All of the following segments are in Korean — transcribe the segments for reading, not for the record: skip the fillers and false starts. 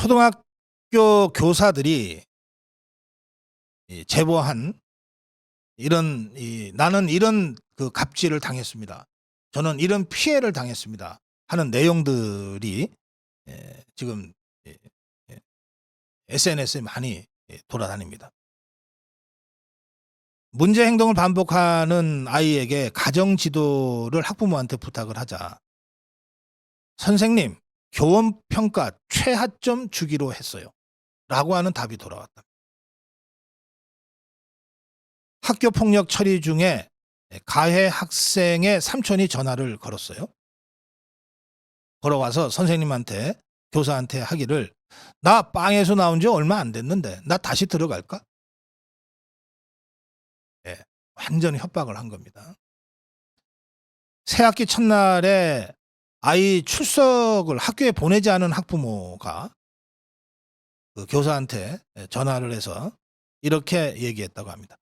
초등학교 교사들이 제보한 나는 이런 그 갑질을 당했습니다. 저는 이런 피해를 당했습니다. 하는 내용들이 지금 SNS에 많이 돌아다닙니다. 문제 행동을 반복하는 아이에게 가정 지도를 학부모한테 부탁을 하자 선생님 교원 평가 최하점 주기로 했어요. 라고 하는 답이 돌아왔다. 학교 폭력 처리 중에 가해 학생의 삼촌이 전화를 걸었어요. 걸어와서 선생님한테 교사한테 하기를 나 빵에서 나온 지 얼마 안 됐는데 나 다시 들어갈까? 완전히 협박을 한 겁니다. 새학기 첫날에 아이 출석을 학교에 보내지 않은 학부모가 그 교사한테 전화를 해서 이렇게 얘기했다고 합니다.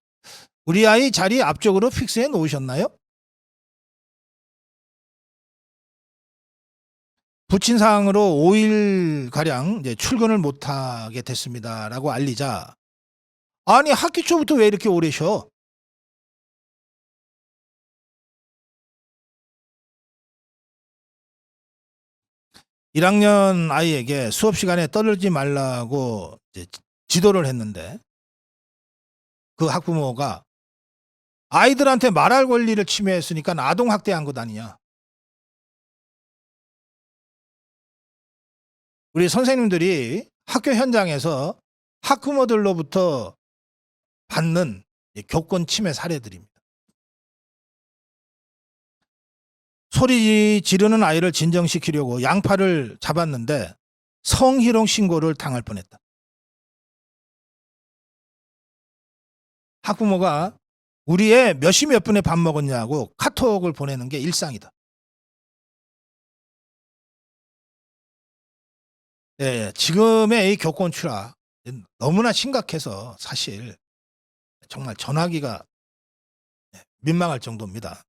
우리 아이 자리 앞쪽으로 픽스해 놓으셨나요? 부친 사항으로 5일가량 이제 출근을 못하게 됐습니다라고 알리자 아니 학기 초부터 왜 이렇게 오래 쉬어? (1학년) 아이에게 수업 시간에 떠들지 말라고 이제 지도를 했는데 그 학부모가 아이들한테 말할 권리를 침해했으니까 아동학대한 것 아니냐. 우리 선생님들이 학교 현장에서 학부모들로부터 받는 교권 침해 사례들입니다. 소리 지르는 아이를 진정시키려고 양팔을 잡았는데 성희롱 신고를 당할 뻔했다. 학부모가 우리 애 몇 시 몇 분에 밥 먹었냐고 카톡을 보내는 게 일상이다. 지금의 이 교권 추락 너무나 심각해서 사실 정말 전화기가 민망할 정도입니다.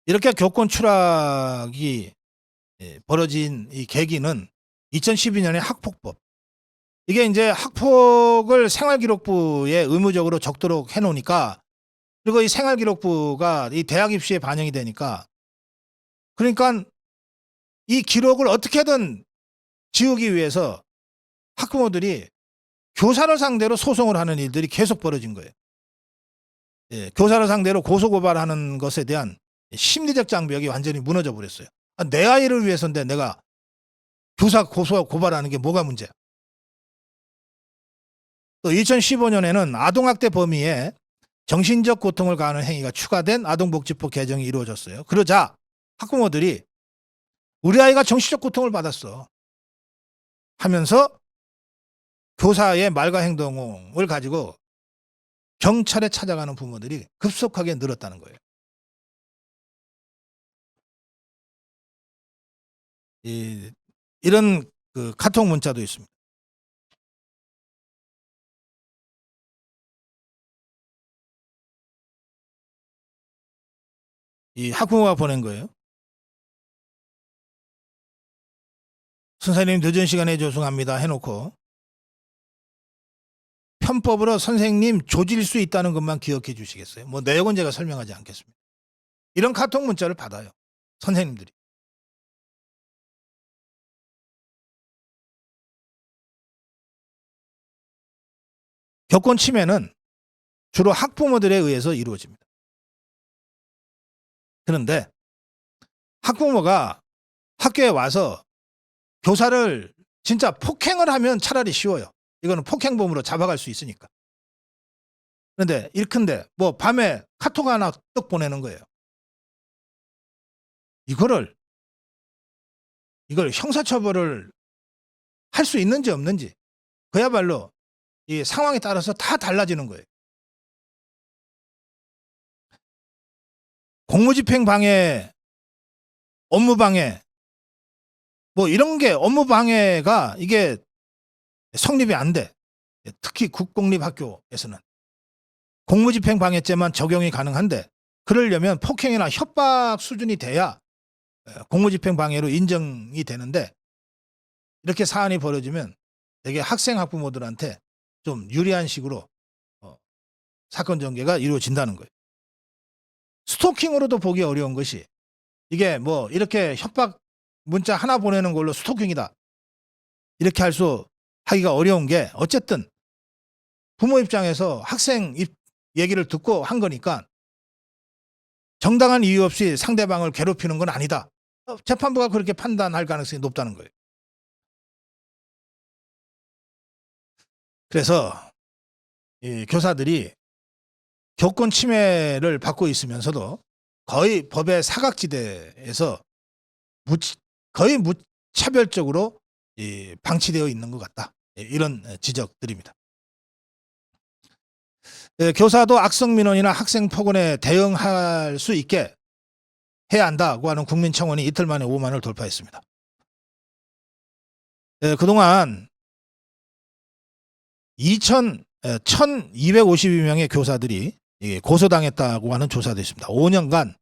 이렇게 교권 추락이 벌어진 이 계기는 2012년의 학폭법. 이게 이제 학폭을 생활기록부에 의무적으로 적도록 해놓으니까 그리고 이 생활기록부가 이 대학 입시에 반영이 되니까 그러니까 이 기록을 어떻게든 지우기 위해서 학부모들이 교사를 상대로 소송을 하는 일들이 계속 벌어진 거예요. 교사를 상대로 고소고발하는 것에 대한 심리적 장벽이 완전히 무너져 버렸어요. 내 아이를 위해서인데 내가 교사 고발하는 게 뭐가 문제야. 또 2015년에는 아동학대 범위에 정신적 고통을 가하는 행위가 추가된 아동복지법 개정이 이루어졌어요. 그러자 학부모들이 우리 아이가 정신적 고통을 받았어 하면서 교사의 말과 행동을 가지고 경찰에 찾아가는 부모들이 급속하게 늘었다는 거예요. 이런 그 카톡 문자도 있습니다. 이 학부모가 보낸 거예요. 선생님 늦은 시간에 죄송합니다 해놓고 편법으로 선생님 조질 수 있다는 것만 기억해 주시겠어요? 뭐 내용은 제가 설명하지 않겠습니다. 이런 카톡 문자를 받아요. 선생님들이. 교권 침해는 주로 학부모들에 의해서 이루어집니다. 그런데 학부모가 학교에 와서 교사를 진짜 폭행을 하면 차라리 쉬워요. 이거는 폭행범으로 잡아갈 수 있으니까. 그런데 일큰데 뭐 밤에 카톡 하나 떡 보내는 거예요. 이걸 형사처벌을 할 수 있는지 없는지 그야말로 이 상황에 따라서 다 달라지는 거예요. 공무집행 방해, 업무 방해 뭐 이런 게 업무 방해가 이게 성립이 안 돼. 특히 국공립학교에서는 공무집행 방해죄만 적용이 가능한데 그러려면 폭행이나 협박 수준이 돼야 공무집행 방해로 인정이 되는데 이렇게 사안이 벌어지면 되게 학생 학부모들한테 좀 유리한 식으로 사건 전개가 이루어진다는 거예요. 스토킹으로도 보기 어려운 것이 이게 뭐 이렇게 협박 문자 하나 보내는 걸로 스토킹이다 이렇게 하기가 어려운 게 어쨌든 부모 입장에서 학생 얘기를 듣고 한 거니까 정당한 이유 없이 상대방을 괴롭히는 건 아니다. 재판부가 그렇게 판단할 가능성이 높다는 거예요. 그래서 이 교사들이 교권 침해를 받고 있으면서도 거의 법의 사각지대에서 거의 무차별적으로 방치되어 있는 것 같다. 이런 지적들입니다. 교사도 악성 민원이나 학생 폭언에 대응할 수 있게 해야 한다고 하는 국민청원이 이틀 만에 5만을 돌파했습니다. 그동안 1252명의 교사들이 고소당했다고 하는 조사도 있습니다. 5년간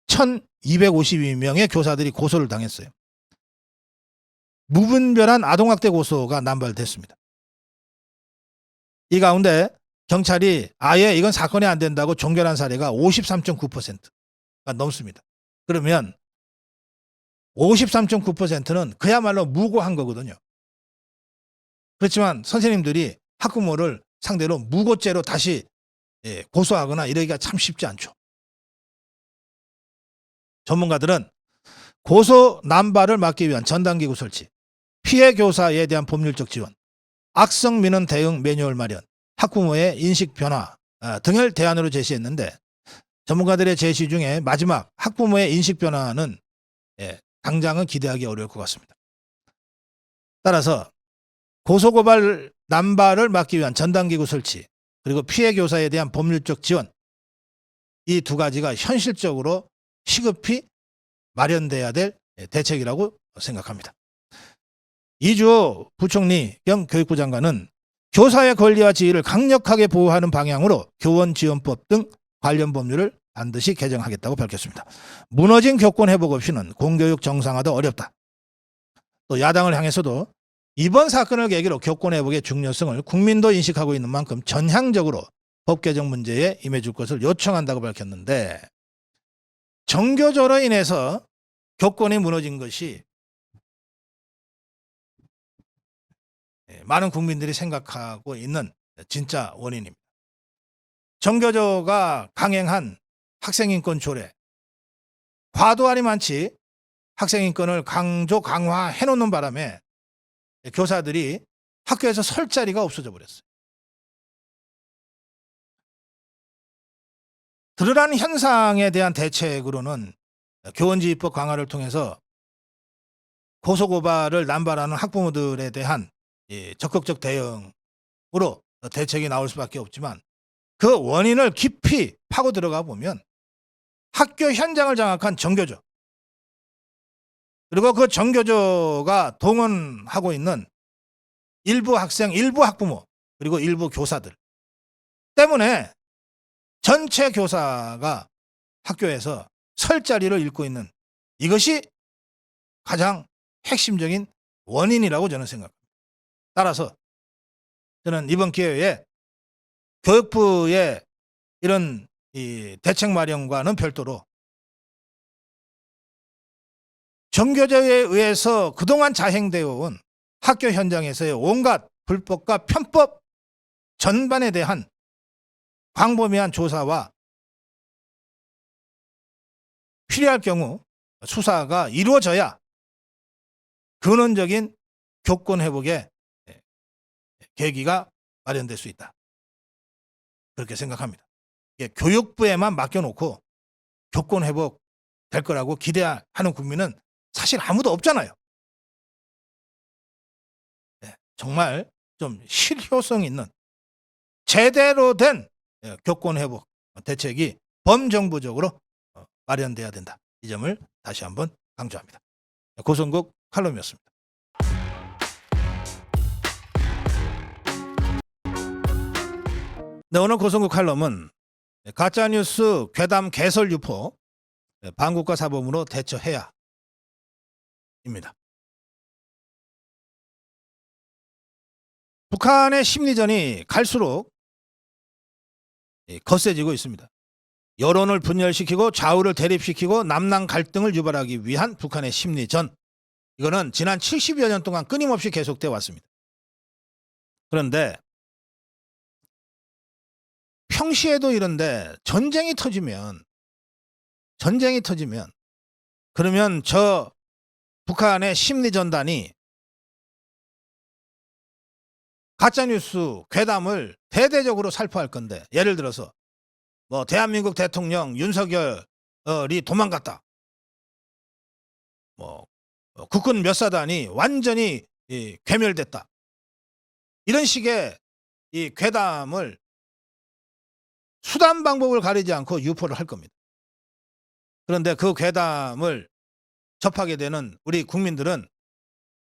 1252명의 교사들이 고소를 당했어요. 무분별한 아동학대 고소가 남발됐습니다. 이 가운데 경찰이 아예 이건 사건이 안 된다고 종결한 사례가 53.9%가 넘습니다. 그러면 53.9%는 그야말로 무고한 거거든요. 그렇지만 선생님들이 학부모를 상대로 무고죄로 다시 고소하거나 이러기가 참 쉽지 않죠. 전문가들은 고소 남발을 막기 위한 전담기구 설치, 피해 교사에 대한 법률적 지원, 악성 민원 대응 매뉴얼 마련, 학부모의 인식 변화 등을 대안으로 제시했는데 전문가들의 제시 중에 마지막 학부모의 인식 변화는 당장은 기대하기 어려울 것 같습니다. 따라서 고소고발 남발을 막기 위한 전담기구 설치 그리고 피해 교사에 대한 법률적 지원 이 두 가지가 현실적으로 시급히 마련돼야 될 대책이라고 생각합니다. 이주호 부총리 겸 교육부 장관은 교사의 권리와 지위를 강력하게 보호하는 방향으로 교원지원법 등 관련 법률을 반드시 개정하겠다고 밝혔습니다. 무너진 교권 회복 없이는 공교육 정상화도 어렵다. 또 야당을 향해서도 이번 사건을 계기로 교권 회복의 중요성을 국민도 인식하고 있는 만큼 전향적으로 법 개정 문제에 임해줄 것을 요청한다고 밝혔는데 정교조로 인해서 교권이 무너진 것이 많은 국민들이 생각하고 있는 진짜 원인입니다. 정교조가 강행한 학생인권 조례 과도하니 많지 학생인권을 강조 강화해 놓는 바람에 교사들이 학교에서 설 자리가 없어져 버렸어요. 드러난 현상에 대한 대책으로는 교원지휘법 강화를 통해서 고소고발을 남발하는 학부모들에 대한 적극적 대응으로 대책이 나올 수밖에 없지만 그 원인을 깊이 파고 들어가 보면 학교 현장을 장악한 정교조 그리고 그 정교조가 동원하고 있는 일부 학생, 일부 학부모 그리고 일부 교사들 때문에 전체 교사가 학교에서 설 자리를 잃고 있는 이것이 가장 핵심적인 원인이라고 저는 생각합니다. 따라서 저는 이번 기회에 교육부의 이런 대책 마련과는 별도로 정교조에 의해서 그동안 자행되어 온 학교 현장에서의 온갖 불법과 편법 전반에 대한 광범위한 조사와 필요할 경우 수사가 이루어져야 근원적인 교권 회복의 계기가 마련될 수 있다. 그렇게 생각합니다. 교육부에만 맡겨놓고 교권 회복 될 거라고 기대하는 국민은 사실 아무도 없잖아요. 정말 좀 실효성 있는 제대로 된 교권 회복 대책이 범정부적으로 마련돼야 된다. 이 점을 다시 한번 강조합니다. 고성국 칼럼이었습니다. 네, 오늘 고성국 칼럼은 가짜뉴스 괴담 개설 유포 반국가 사범으로 대처해야 입니다. 북한의 심리전이 갈수록 거세지고 있습니다. 여론을 분열시키고 좌우를 대립시키고 남남 갈등을 유발하기 위한 북한의 심리전. 이거는 지난 70여 년 동안 끊임없이 계속되어 왔습니다. 그런데 평시에도 이런데 전쟁이 터지면 그러면 저 북한의 심리전단이 가짜뉴스 괴담을 대대적으로 살포할 건데, 예를 들어서 뭐 대한민국 대통령 윤석열이 도망갔다, 뭐 국군 몇 사단이 완전히 괴멸됐다, 이런 식의 이 괴담을 수단 방법을 가리지 않고 유포를 할 겁니다. 그런데 그 괴담을 접하게 되는 우리 국민들은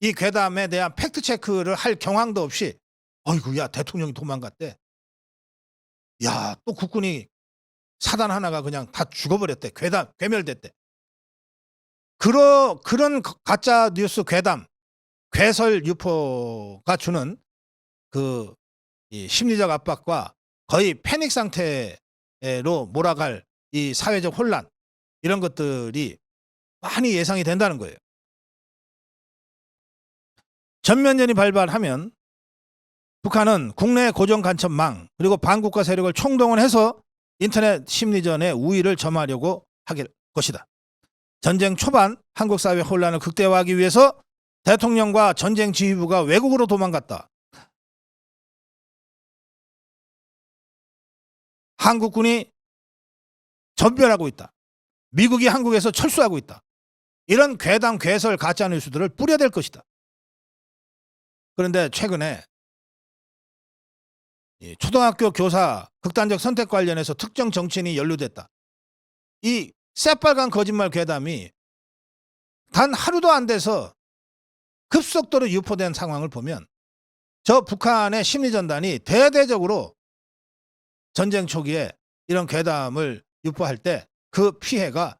이 괴담에 대한 팩트체크를 할 경황도 없이 어이구, 야, 대통령이 도망갔대, 야, 또 국군이 사단 하나가 그냥 다 죽어버렸대, 괴멸됐대, 그런 가짜 뉴스 괴담, 괴설 유포가 주는 그 이 심리적 압박과 거의 패닉 상태로 몰아갈 이 사회적 혼란, 이런 것들이 많이 예상이 된다는 거예요. 전면전이 발발하면 북한은 국내 고정 간첩망 그리고 반국가 세력을 총동원해서 인터넷 심리전의 우위를 점하려고 할 것이다. 전쟁 초반 한국 사회 혼란을 극대화하기 위해서 대통령과 전쟁 지휘부가 외국으로 도망갔다, 한국군이 전멸하고 있다, 미국이 한국에서 철수하고 있다, 이런 괴담 괴설 가짜뉴스들을 뿌려댈 것이다. 그런데 최근에 초등학교 교사 극단적 선택 관련해서 특정 정치인이 연루됐다, 이 새빨간 거짓말 괴담이 단 하루도 안 돼서 급속도로 유포된 상황을 보면 저 북한의 심리전단이 대대적으로 전쟁 초기에 이런 괴담을 유포할 때 그 피해가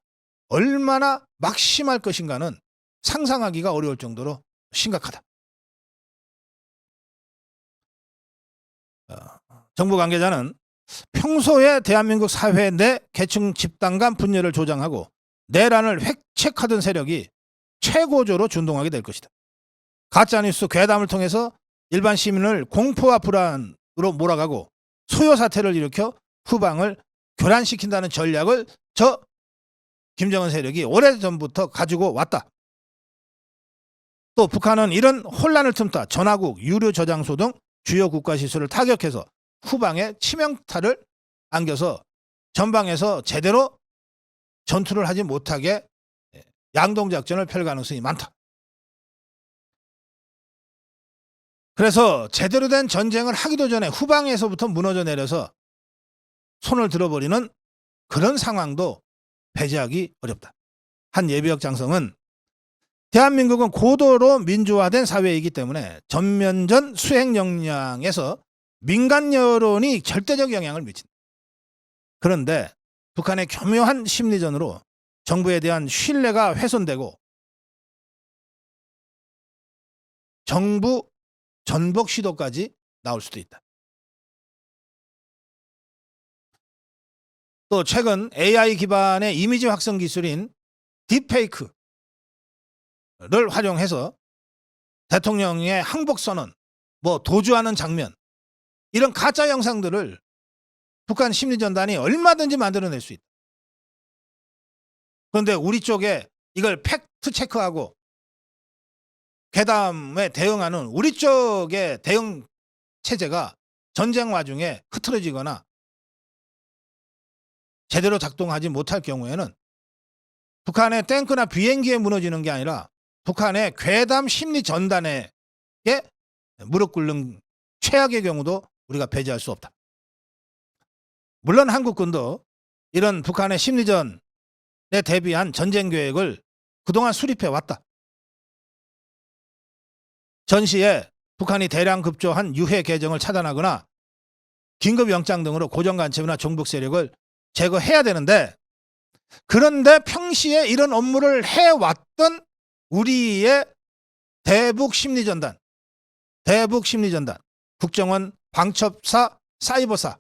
얼마나 막심할 것인가는 상상하기가 어려울 정도로 심각하다. 정부 관계자는 평소에 대한민국 사회 내 계층 집단 간 분열을 조장하고 내란을 획책하던 세력이 최고조로 준동하게 될 것이다. 가짜뉴스 괴담을 통해서 일반 시민을 공포와 불안으로 몰아가고 소요 사태를 일으켜 후방을 교란시킨다는 전략을 저 김정은 세력이 오래전부터 가지고 왔다. 또 북한은 이런 혼란을 틈타 전화국, 유료 저장소 등 주요 국가 시설을 타격해서 후방에 치명타를 안겨서 전방에서 제대로 전투를 하지 못하게 양동작전을 펼 가능성이 많다. 그래서 제대로 된 전쟁을 하기도 전에 후방에서부터 무너져 내려서 손을 들어버리는 그런 상황도 배제하기 어렵다. 한 예비역 장성은 대한민국은 고도로 민주화된 사회이기 때문에 전면전 수행 역량에서 민간 여론이 절대적 영향을 미친다. 그런데 북한의 교묘한 심리전으로 정부에 대한 신뢰가 훼손되고 정부 전복 시도까지 나올 수도 있다. 또 최근 AI 기반의 이미지 확성 기술인 딥페이크를 활용해서 대통령의 항복 선언, 도주하는 장면, 이런 가짜 영상들을 북한 심리전단이 얼마든지 만들어낼 수 있다. 그런데 우리 쪽에 이걸 팩트 체크하고 괴담에 대응하는 우리 쪽의 대응 체제가 전쟁 와중에 흐트러지거나 제대로 작동하지 못할 경우에는 북한의 탱크나 비행기에 무너지는 게 아니라 북한의 괴담 심리 전단에 무릎 꿇는 최악의 경우도 우리가 배제할 수 없다. 물론 한국군도 이런 북한의 심리전에 대비한 전쟁 계획을 그동안 수립해 왔다. 전시에 북한이 대량 급조한 유해 계정을 차단하거나 긴급영장 등으로 고정간첩이나 종북 세력을 제거해야 되는데, 그런데 평시에 이런 업무를 해왔던 우리의 대북 심리전단, 국정원, 방첩사, 사이버사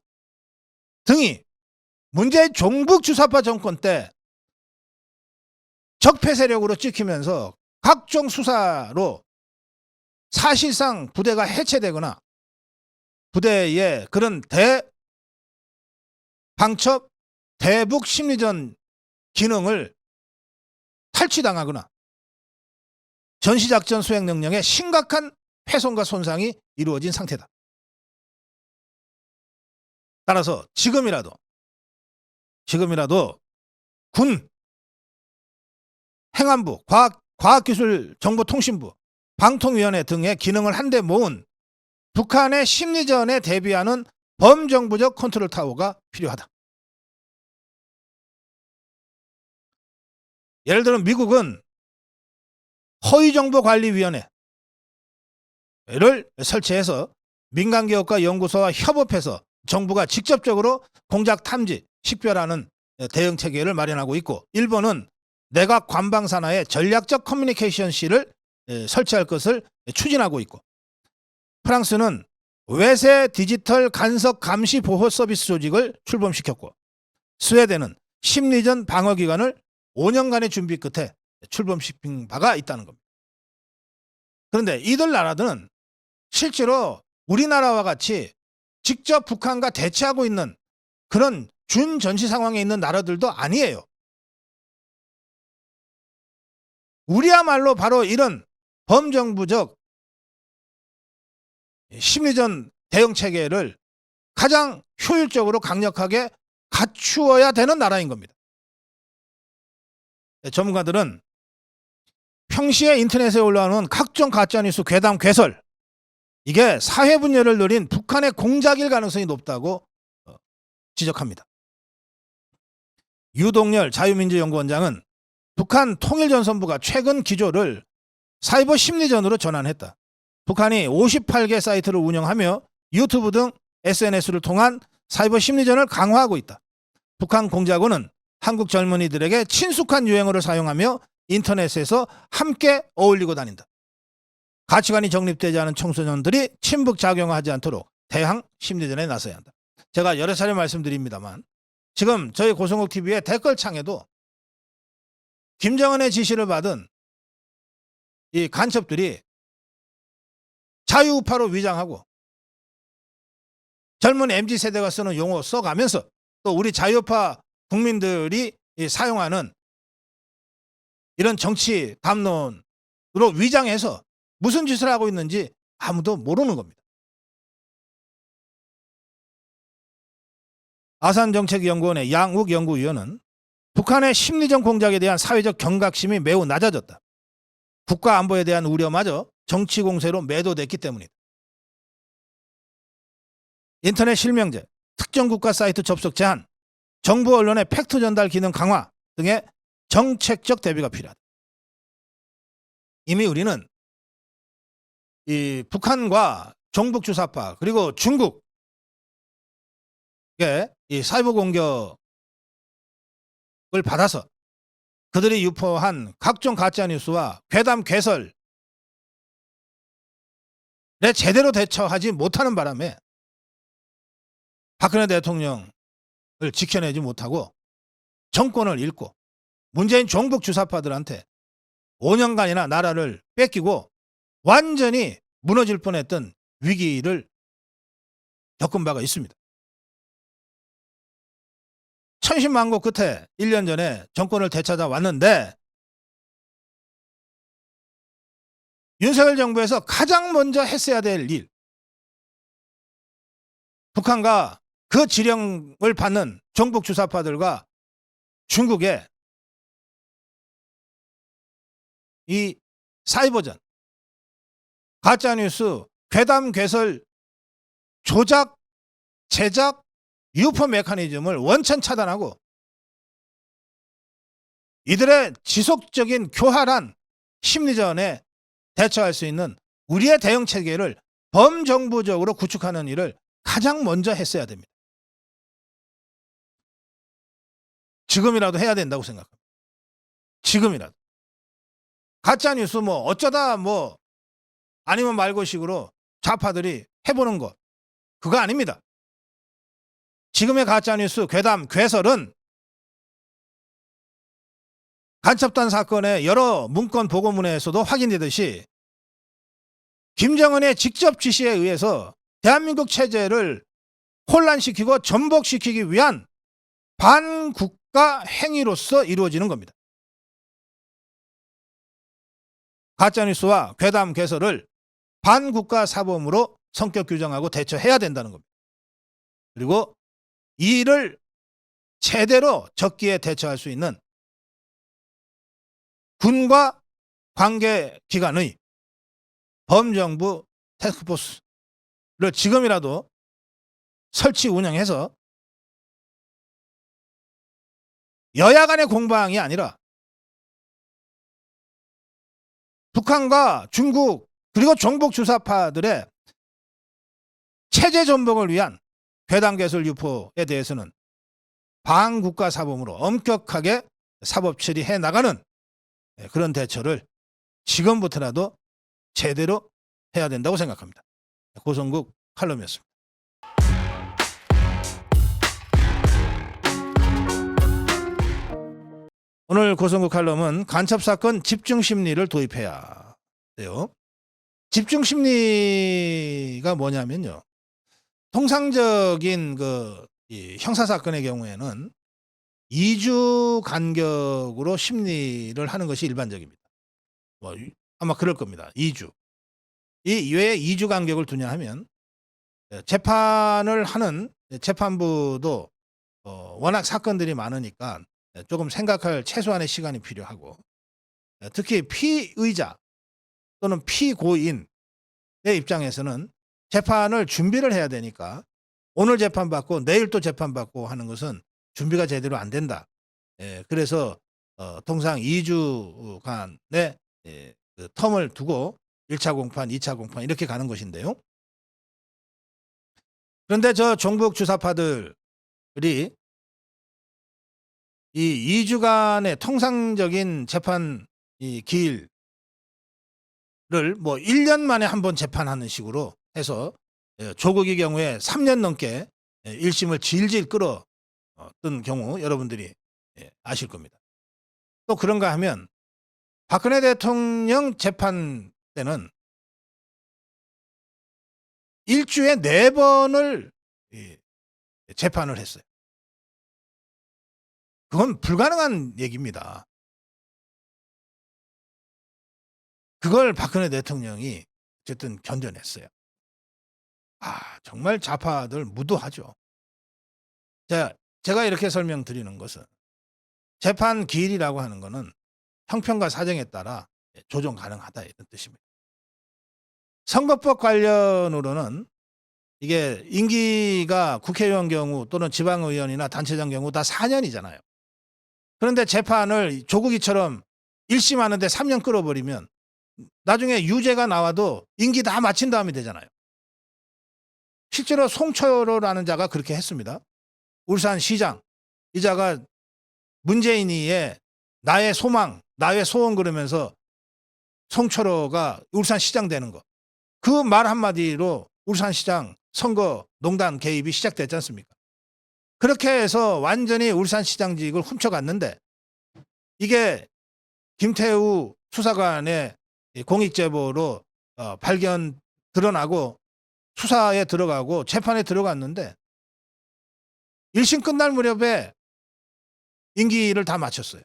등이 문재인 종북 주사파 정권 때 적폐 세력으로 찍히면서 각종 수사로 사실상 부대가 해체되거나 부대의 그런 대방첩, 대북 심리전 기능을 탈취당하거나 전시작전 수행 능력에 심각한 훼손과 손상이 이루어진 상태다. 따라서 지금이라도 군, 행안부, 과학기술정보통신부, 방통위원회 등의 기능을 한데 모은 북한의 심리전에 대비하는 범정부적 컨트롤 타워가 필요하다. 예를 들어 미국은 허위정보관리위원회를 설치해서 민간기업과 연구소와 협업해서 정부가 직접적으로 공작 탐지, 식별하는 대응체계를 마련하고 있고, 일본은 내각 관방산하에 전략적 커뮤니케이션실을 설치할 것을 추진하고 있고, 프랑스는 외세 디지털 간섭 감시 보호 서비스 조직을 출범시켰고, 스웨덴은 심리전 방어기관을 5년간의 준비 끝에 출범시킨 바가 있다는 겁니다. 그런데 이들 나라들은 실제로 우리나라와 같이 직접 북한과 대치하고 있는 그런 준전시 상황에 있는 나라들도 아니에요. 우리야말로 바로 이런 범정부적 심리전 대응 체계를 가장 효율적으로 강력하게 갖추어야 되는 나라인 겁니다. 전문가들은 평시에 인터넷에 올라오는 각종 가짜뉴스 괴담 괴설, 이게 사회 분열을 노린 북한의 공작일 가능성이 높다고 지적합니다. 유동열 자유민주연구원장은 북한 통일전선부가 최근 기조를 사이버 심리전으로 전환했다. 북한이 58개 사이트를 운영하며 유튜브 등 SNS를 통한 사이버 심리전을 강화하고 있다. 북한 공작원은 한국 젊은이들에게 친숙한 유행어를 사용하며 인터넷에서 함께 어울리고 다닌다. 가치관이 정립되지 않은 청소년들이 친북 작용하지 않도록 대항 심리전에 나서야 한다. 제가 여러 차례 말씀드립니다만 지금 저희 고성국TV의 댓글창에도 김정은의 지시를 받은 이 간첩들이 자유우파로 위장하고 젊은 MZ세대가 쓰는 용어 써가면서 또 우리 자유우파 국민들이 사용하는 이런 정치 담론으로 위장해서 무슨 짓을 하고 있는지 아무도 모르는 겁니다. 아산정책연구원의 양욱 연구위원은 북한의 심리전 공작에 대한 사회적 경각심이 매우 낮아졌다. 국가 안보에 대한 우려마저 정치 공세로 매도됐기 때문이다. 인터넷 실명제, 특정 국가 사이트 접속 제한, 정부 언론의 팩트 전달 기능 강화 등의 정책적 대비가 필요하다. 이미 우리는 이 북한과 종북 주사파 그리고 중국의 이 사이버 공격을 받아서 그들이 유포한 각종 가짜뉴스와 괴담 괴설에 제대로 대처하지 못하는 바람에 박근혜 대통령을 지켜내지 못하고 정권을 잃고 문재인 종북 주사파들한테 5년간이나 나라를 뺏기고 완전히 무너질 뻔했던 위기를 겪은 바가 있습니다. 천신만고 끝에 1년 전에 정권을 되찾아왔는데 윤석열 정부에서 가장 먼저 했어야 될 일, 북한과 그 지령을 받는 종북 주사파들과 중국의 이 사이버전, 가짜뉴스, 괴담 괴설, 조작, 제작, 유포 메커니즘을 원천 차단하고 이들의 지속적인 교활한 심리전에 대처할 수 있는 우리의 대응 체계를 범정부적으로 구축하는 일을 가장 먼저 했어야 됩니다. 지금이라도 해야 된다고 생각합니다. 지금이라도. 가짜뉴스 뭐 어쩌다 뭐 아니면 말고식으로 좌파들이 해보는 것, 그거 아닙니다. 지금의 가짜뉴스 괴담, 괴설은 간첩단 사건의 여러 문건 보고문에서도 확인되듯이 김정은의 직접 지시에 의해서 대한민국 체제를 혼란시키고 전복시키기 위한 반국가 행위로서 이루어지는 겁니다. 가짜뉴스와 괴담, 괴설을 반국가 사범으로 성격 규정하고 대처해야 된다는 겁니다. 그리고 이 일을 제대로 적기에 대처할 수 있는 군과 관계기관의 범정부 태스크포스를 지금이라도 설치 운영해서 여야 간의 공방이 아니라 북한과 중국 그리고 종북 주사파들의 체제 전복을 위한 괴담, 괴설, 유포에 대해서는 반국가 사범으로 엄격하게 사법 처리해 나가는 그런 대처를 지금부터라도 제대로 해야 된다고 생각합니다. 고성국 칼럼이었습니다. 오늘 고성국 칼럼은 간첩사건 집중심리를 도입해야 돼요. 집중심리가 뭐냐면요, 통상적인 이 형사사건의 경우에는 2주 간격으로 심리를 하는 것이 일반적입니다. 아마 그럴 겁니다. 2주. 왜 2주 간격을 두냐 하면 재판을 하는 재판부도 워낙 사건들이 많으니까 조금 생각할 최소한의 시간이 필요하고, 특히 피의자 또는 피고인의 입장에서는 재판을 준비를 해야 되니까 오늘 재판받고 내일 또 재판받고 하는 것은 준비가 제대로 안 된다. 그래서 통상 2주간의 그 텀을 두고 1차 공판, 2차 공판 이렇게 가는 것인데요. 그런데 저 종북 주사파들이 이 2주간의 통상적인 재판 기일을 1년 만에 한 번 재판하는 식으로 해서 조국의 경우에 3년 넘게 1심을 질질 끌었던 경우 여러분들이 아실 겁니다. 또 그런가 하면 박근혜 대통령 재판 때는 일주에 4번을 재판을 했어요. 그건 불가능한 얘기입니다. 그걸 박근혜 대통령이 어쨌든 견뎌냈어요. 정말 좌파들 무도하죠. 제가 이렇게 설명드리는 것은 재판 기일이라고 하는 것은 형평과 사정에 따라 조정 가능하다 이런 뜻입니다. 선거법 관련으로는 이게 임기가 국회의원 경우 또는 지방의원이나 단체장 경우 다 4년이잖아요. 그런데 재판을 조국이처럼 1심 하는데 3년 끌어버리면 나중에 유죄가 나와도 임기 다 마친 다음에 되잖아요. 실제로 송철호라는 자가 그렇게 했습니다. 울산시장. 이 자가 문재인이의 나의 소망, 나의 소원 그러면서 송철호가 울산시장 되는 거. 그 말 한마디로 울산시장 선거 농단 개입이 시작됐지 않습니까? 그렇게 해서 완전히 울산시장직을 훔쳐갔는데 이게 김태우 수사관의 공익제보로 드러나고 수사에 들어가고 재판에 들어갔는데 1심 끝날 무렵에 임기를 다 마쳤어요.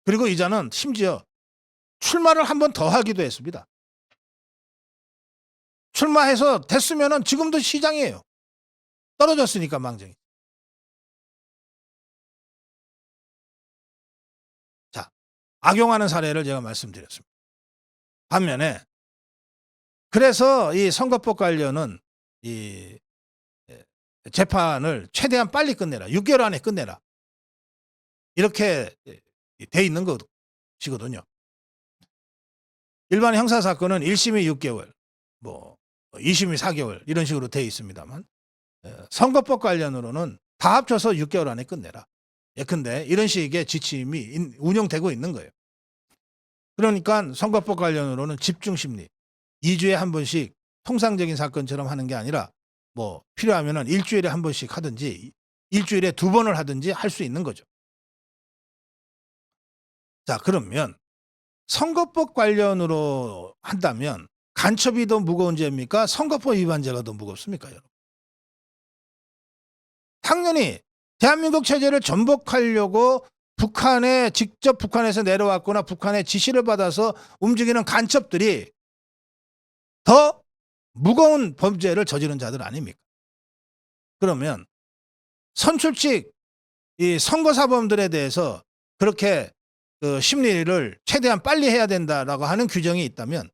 그리고 이자는 심지어 출마를 한 번 더 하기도 했습니다. 출마해서 됐으면은 지금도 시장이에요. 떨어졌으니까 망정이. 자, 악용하는 사례를 제가 말씀드렸습니다. 반면에 그래서 이 선거법 관련은 이 재판을 최대한 빨리 끝내라. 6개월 안에 끝내라. 이렇게 돼 있는 것이거든요. 일반 형사사건은 1심이 6개월, 2심이 4개월 이런 식으로 돼 있습니다만 선거법 관련으로는 다 합쳐서 6개월 안에 끝내라. 예컨대 이런 식의 지침이 운영되고 있는 거예요. 그러니까 선거법 관련으로는 집중심리 2주에 한 번씩 통상적인 사건처럼 하는 게 아니라 뭐 필요하면은 일주일에 한 번씩 하든지 일주일에 2번을 하든지 할 수 있는 거죠. 자, 그러면 선거법 관련으로 한다면 간첩이 더 무거운 죄입니까? 선거법 위반죄가 더 무겁습니까, 여러분? 당연히 대한민국 체제를 전복하려고 북한에 직접 북한에서 내려왔거나 북한의 지시를 받아서 움직이는 간첩들이 더 무거운 범죄를 저지른 자들 아닙니까? 그러면 선출직 이 선거사범들에 대해서 그렇게 그 심리를 최대한 빨리 해야 된다라고 하는 규정이 있다면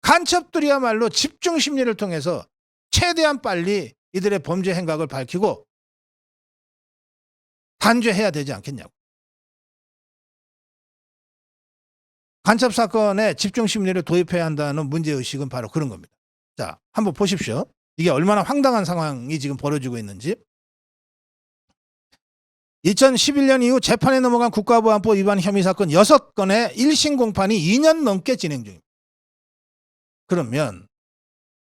간첩들이야말로 집중 심리를 통해서 최대한 빨리 이들의 범죄 행각을 밝히고 단죄해야 되지 않겠냐고. 간첩 사건에 집중 심리를 도입해야 한다는 문제의식은 바로 그런 겁니다. 자, 한번 보십시오. 이게 얼마나 황당한 상황이 지금 벌어지고 있는지. 2011년 이후 재판에 넘어간 국가보안법 위반 혐의 사건 6건의 1심 공판이 2년 넘게 진행 중입니다. 그러면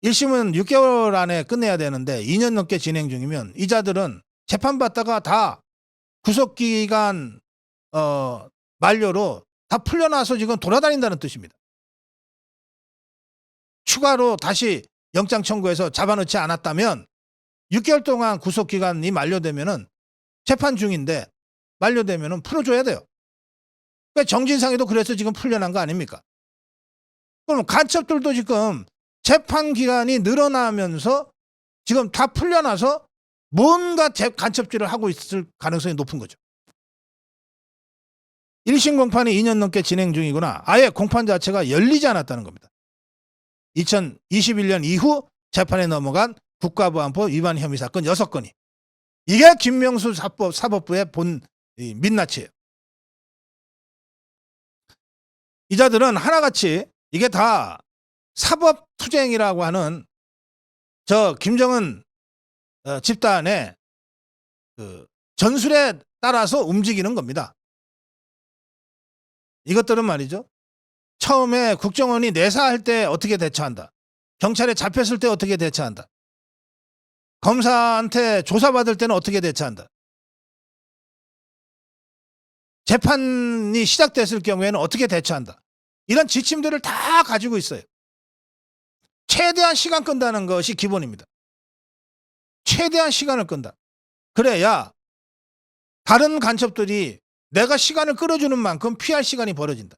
1심은 6개월 안에 끝내야 되는데 2년 넘게 진행 중이면 이 자들은 재판받다가 다 구속기간 만료로 다 풀려나서 지금 돌아다닌다는 뜻입니다. 추가로 다시 영장 청구해서 잡아놓지 않았다면 6개월 동안 구속기간이 만료되면은 재판 중인데 만료되면은 풀어줘야 돼요. 그러니까 정진상이도 그래서 지금 풀려난 거 아닙니까? 그럼 간첩들도 지금 재판 기간이 늘어나면서 지금 다 풀려나서 뭔가 간첩질을 하고 있을 가능성이 높은 거죠. 1심 공판이 2년 넘게 진행 중이구나. 아예 공판 자체가 열리지 않았다는 겁니다. 2021년 이후 재판에 넘어간 국가보안법 위반 혐의 사건 6건이. 이게 김명수 사법부의 본 민낯이에요. 이 자들은 하나같이 이게 다 사법투쟁이라고 하는 저 김정은 집단의 그 전술에 따라서 움직이는 겁니다. 이것들은 말이죠. 처음에 국정원이 내사할 때 어떻게 대처한다. 경찰에 잡혔을 때 어떻게 대처한다. 검사한테 조사받을 때는 어떻게 대처한다. 재판이 시작됐을 경우에는 어떻게 대처한다. 이런 지침들을 다 가지고 있어요. 최대한 시간 끈다는 것이 기본입니다. 최대한 시간을 끈다. 그래야 다른 간첩들이 내가 시간을 끌어주는 만큼 피할 시간이 벌어진다.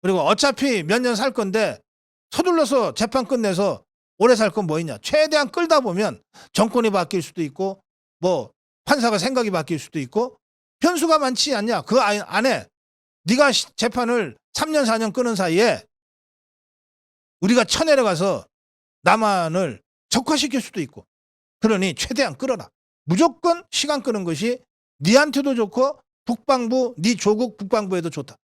그리고 어차피 몇 년 살 건데 서둘러서 재판 끝내서 오래 살 건 뭐 있냐. 최대한 끌다 보면 정권이 바뀔 수도 있고 뭐 판사가 생각이 바뀔 수도 있고 변수가 많지 않냐. 그 안에 네가 재판을 3년 4년 끄는 사이에 우리가 쳐내려가서 남한을 적화시킬 수도 있고 그러니 최대한 끌어라. 무조건 시간 끄는 것이 니한테도 좋고 북방부, 니 조국 북방부에도 좋다.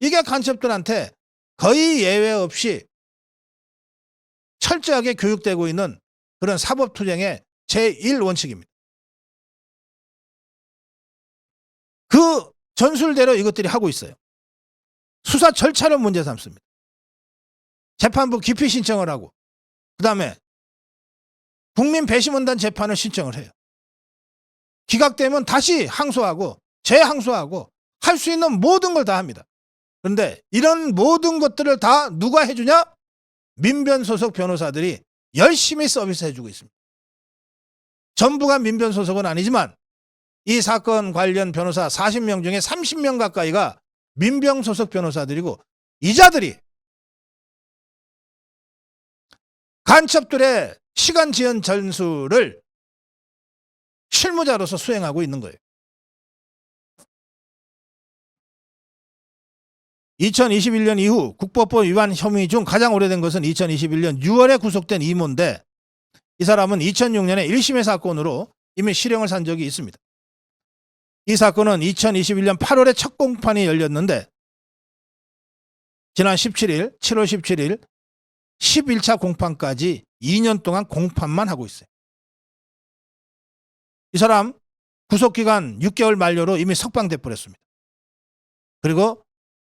이게 간첩들한테 거의 예외 없이 철저하게 교육되고 있는 그런 사법투쟁의 제1원칙입니다. 그 전술대로 이것들이 하고 있어요. 수사 절차를 문제 삼습니다. 재판부 기피 신청을 하고 그다음에 국민 배심원단 재판을 신청을 해요. 기각되면 다시 항소하고 재항소하고 할 수 있는 모든 걸 다 합니다. 그런데 이런 모든 것들을 다 누가 해주냐? 민변 소속 변호사들이 열심히 서비스 해주고 있습니다. 전부가 민변 소속은 아니지만 이 사건 관련 변호사 40명 중에 30명 가까이가 민변 소속 변호사들이고 이 자들이 간첩들의 시간 지연 전술을 실무자로서 수행하고 있는 거예요. 2021년 이후 국법법 위반 혐의 중 가장 오래된 것은 2021년 6월에 구속된 이모인데 이 사람은 2006년에 1심의 사건으로 이미 실형을 산 적이 있습니다. 이 사건은 2021년 8월에 첫 공판이 열렸는데 지난 17일, 7월 17일 11차 공판까지 2년 동안 공판만 하고 있어요. 이 사람 구속기간 6개월 만료로 이미 석방돼 버렸습니다. 그리고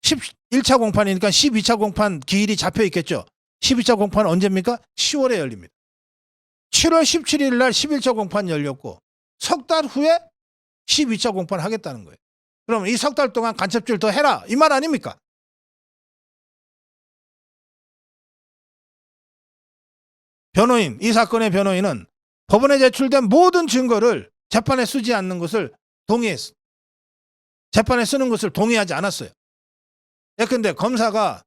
11차 공판이니까 12차 공판 기일이 잡혀 있겠죠. 12차 공판은 언제입니까? 10월에 열립니다. 7월 17일 날 11차 공판 열렸고 석 달 후에 12차 공판 하겠다는 거예요. 그럼 이 석 달 동안 간첩질 더 해라 이 말 아닙니까? 변호인, 이 사건의 변호인은 법원에 제출된 모든 증거를 재판에 쓰지 않는 것을 동의했어. 재판에 쓰는 것을 동의하지 않았어요. 예컨대 검사가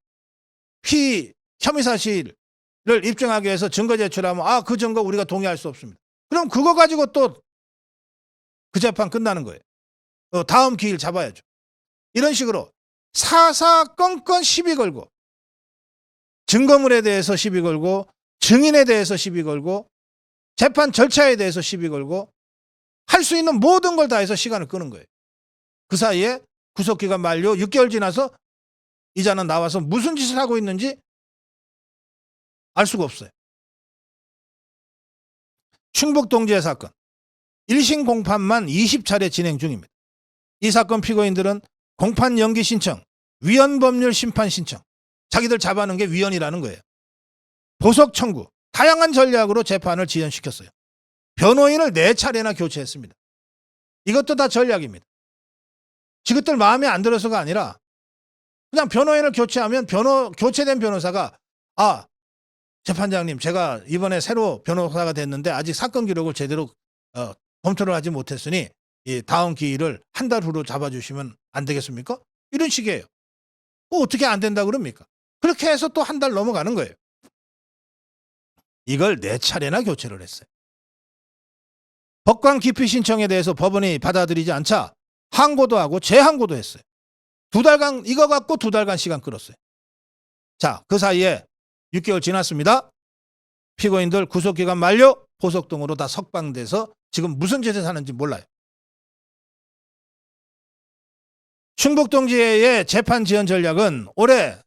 혐의 사실을 입증하기 위해서 증거 제출하면 그 증거 우리가 동의할 수 없습니다. 그럼 그거 가지고 또 그 재판 끝나는 거예요. 다음 기일 잡아야죠. 이런 식으로 사사건건 시비 걸고 증거물에 대해서 시비 걸고 증인에 대해서 시비 걸고 재판 절차에 대해서 시비 걸고 할 수 있는 모든 걸 다 해서 시간을 끄는 거예요. 그 사이에 구속기간 만료 6개월 지나서 이자는 나와서 무슨 짓을 하고 있는지 알 수가 없어요. 충북동지의 사건 1심 공판만 20차례 진행 중입니다. 이 사건 피고인들은 공판 연기 신청, 위헌법률 심판 신청, 자기들 잡아놓은 게 위헌이라는 거예요. 보석 청구, 다양한 전략으로 재판을 지연시켰어요. 변호인을 4차례나 교체했습니다. 이것도 다 전략입니다. 지그들 마음에 안 들어서가 아니라 그냥 변호인을 교체하면 교체된 변호사가 재판장님 제가 이번에 새로 변호사가 됐는데 아직 사건 기록을 제대로 검토를 하지 못했으니 이 다음 기일을 한 달 후로 잡아주시면 안 되겠습니까? 이런 식이에요. 어떻게 안 된다 그럽니까? 그렇게 해서 또 한 달 넘어가는 거예요. 이걸 4차례나 교체를 했어요. 법관 기피 신청에 대해서 법원이 받아들이지 않자 항고도 하고 재항고도 했어요. 2달간 이거 갖고 2달간 시간 끌었어요. 자, 그 사이에 6개월 지났습니다. 피고인들 구속기간 만료, 보석 등으로 다 석방돼서 지금 무슨 짓을 하는지 몰라요. 충북동지의 재판 지연 전략은 올해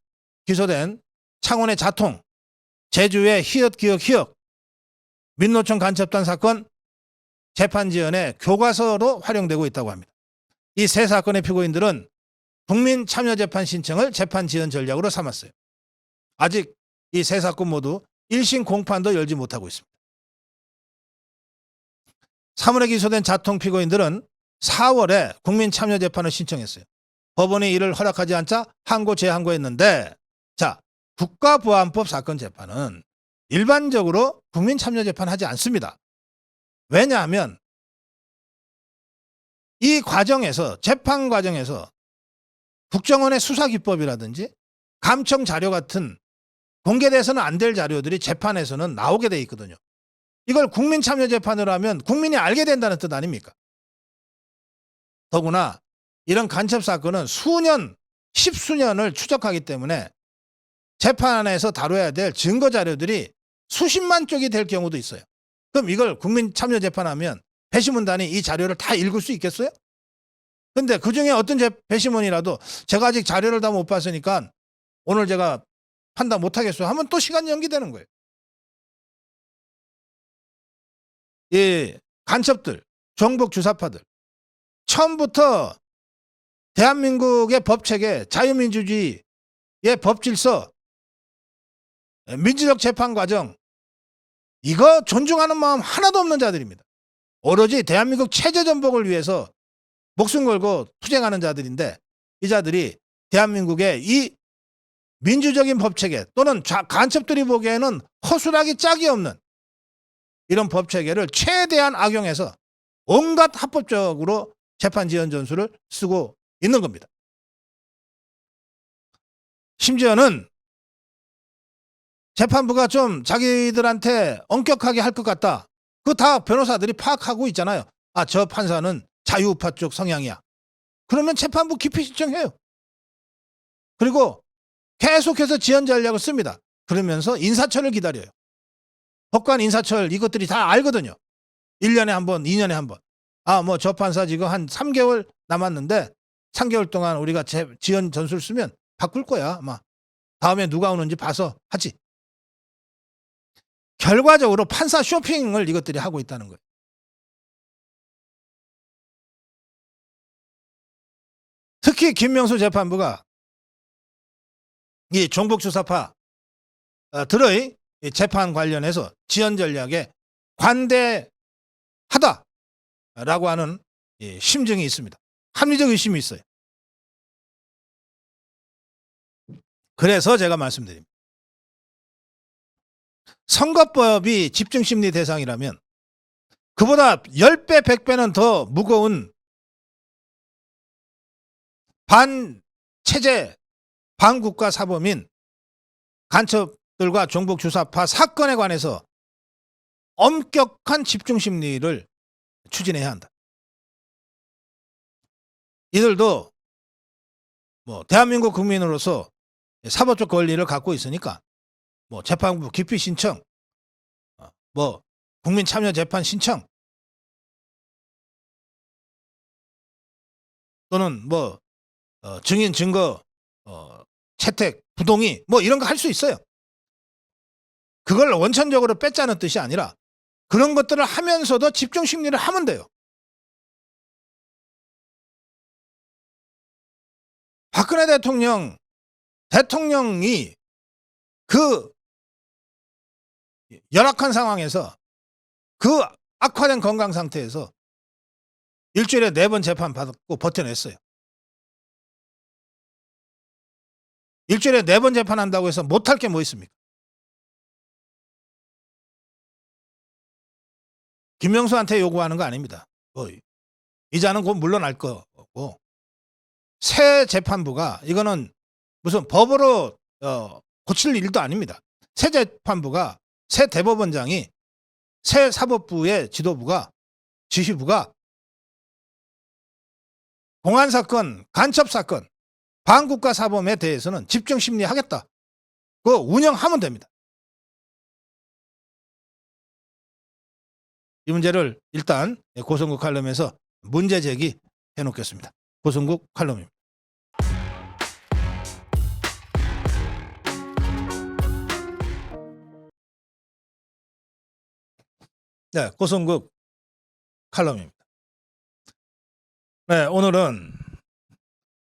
기소된 창원의 자통, 제주의 히읗기역 민노총 간첩단 사건 재판 지연의 교과서로 활용되고 있다고 합니다. 이 세 사건의 피고인들은 국민 참여 재판 신청을 재판 지연 전략으로 삼았어요. 아직 이 세 사건 모두 1심 공판도 열지 못하고 있습니다. 3월에 기소된 자통 피고인들은 4월에 국민 참여 재판을 신청했어요. 법원이 이를 허락하지 않자 항고 재항고했는데 자, 국가보안법 사건 재판은 일반적으로 국민 참여 재판하지 않습니다. 왜냐하면 이 과정에서 재판 과정에서 국정원의 수사기법이라든지 감청 자료 같은 공개돼서는 안 될 자료들이 재판에서는 나오게 돼 있거든요. 이걸 국민 참여 재판으로 하면 국민이 알게 된다는 뜻 아닙니까? 더구나 이런 간첩 사건은 수년, 10수년을 추적하기 때문에 재판에서 다뤄야 될 증거 자료들이 수십만 쪽이 될 경우도 있어요. 그럼 이걸 국민 참여 재판하면 배심원단이 이 자료를 다 읽을 수 있겠어요? 근데 그중에 어떤 배심원이라도 제가 아직 자료를 다 못 봤으니까 오늘 제가 판단 못 하겠어요 하면 또 시간 연기되는 거예요. 이 간첩들, 정복 주사파들 처음부터 대한민국의 법체계, 자유민주주의의 법질서, 민주적 재판 과정 이거 존중하는 마음 하나도 없는 자들입니다. 오로지 대한민국 체제 전복을 위해서 목숨 걸고 투쟁하는 자들인데 이 자들이 대한민국의 이 민주적인 법체계 또는 간첩들이 보기에는 허술하기 짝이 없는 이런 법체계를 최대한 악용해서 온갖 합법적으로 재판 지연 전술을 쓰고 있는 겁니다. 심지어는 재판부가 좀 자기들한테 엄격하게 할 것 같다. 그거 다 변호사들이 파악하고 있잖아요. 저 판사는 자유우파 쪽 성향이야. 그러면 재판부 기피 신청해요. 그리고 계속해서 지연 전략을 씁니다. 그러면서 인사철을 기다려요. 법관 인사철 이것들이 다 알거든요. 1년에 한 번, 2년에 한 번. 뭐 저 판사 지금 한 3개월 남았는데 3개월 동안 우리가 지연 전술 쓰면 바꿀 거야. 아마 다음에 누가 오는지 봐서 하지. 결과적으로 판사 쇼핑을 이것들이 하고 있다는 거예요. 특히 김명수 재판부가 이 종북 주사파 들의 이 재판 관련해서 지연 전략에 관대하다라고 하는 심증이 있습니다. 합리적 의심이 있어요. 그래서 제가 말씀드립니다. 선거법이 집중심리 대상이라면 그보다 10배, 100배는 더 무거운 반체제, 반국가 사범인 간첩들과 종북 주사파 사건에 관해서 엄격한 집중심리를 추진해야 한다. 이들도 뭐 대한민국 국민으로서 사법적 권리를 갖고 있으니까 뭐 재판부 기피 신청, 뭐 국민 참여 재판 신청, 또는 뭐 증인 증거 채택 부동의 뭐 이런 거 할 수 있어요. 그걸 원천적으로 뺏자는 뜻이 아니라 그런 것들을 하면서도 집중 심리를 하면 돼요. 박근혜 대통령이 그 열악한 상황에서, 그 악화된 건강 상태에서 일주일에 4번 재판 받고 버텨냈어요. 일주일에 4번 재판한다고 해서 못할 게 뭐 있습니까? 김명수한테 요구하는 거 아닙니다. 이자는 곧 물러날 거고, 새 재판부가, 이거는 무슨 법으로 고칠 일도 아닙니다. 새 재판부가, 새 대법원장이, 새 사법부의 지도부가, 지휘부가 공안사건, 간첩사건, 반국가 사범에 대해서는 집중심리 하겠다. 그거 운영하면 됩니다. 이 문제를 일단 고성국 칼럼에서 문제 제기해 놓겠습니다. 고성국 칼럼입니다. 네, 고성국 칼럼입니다. 네, 오늘은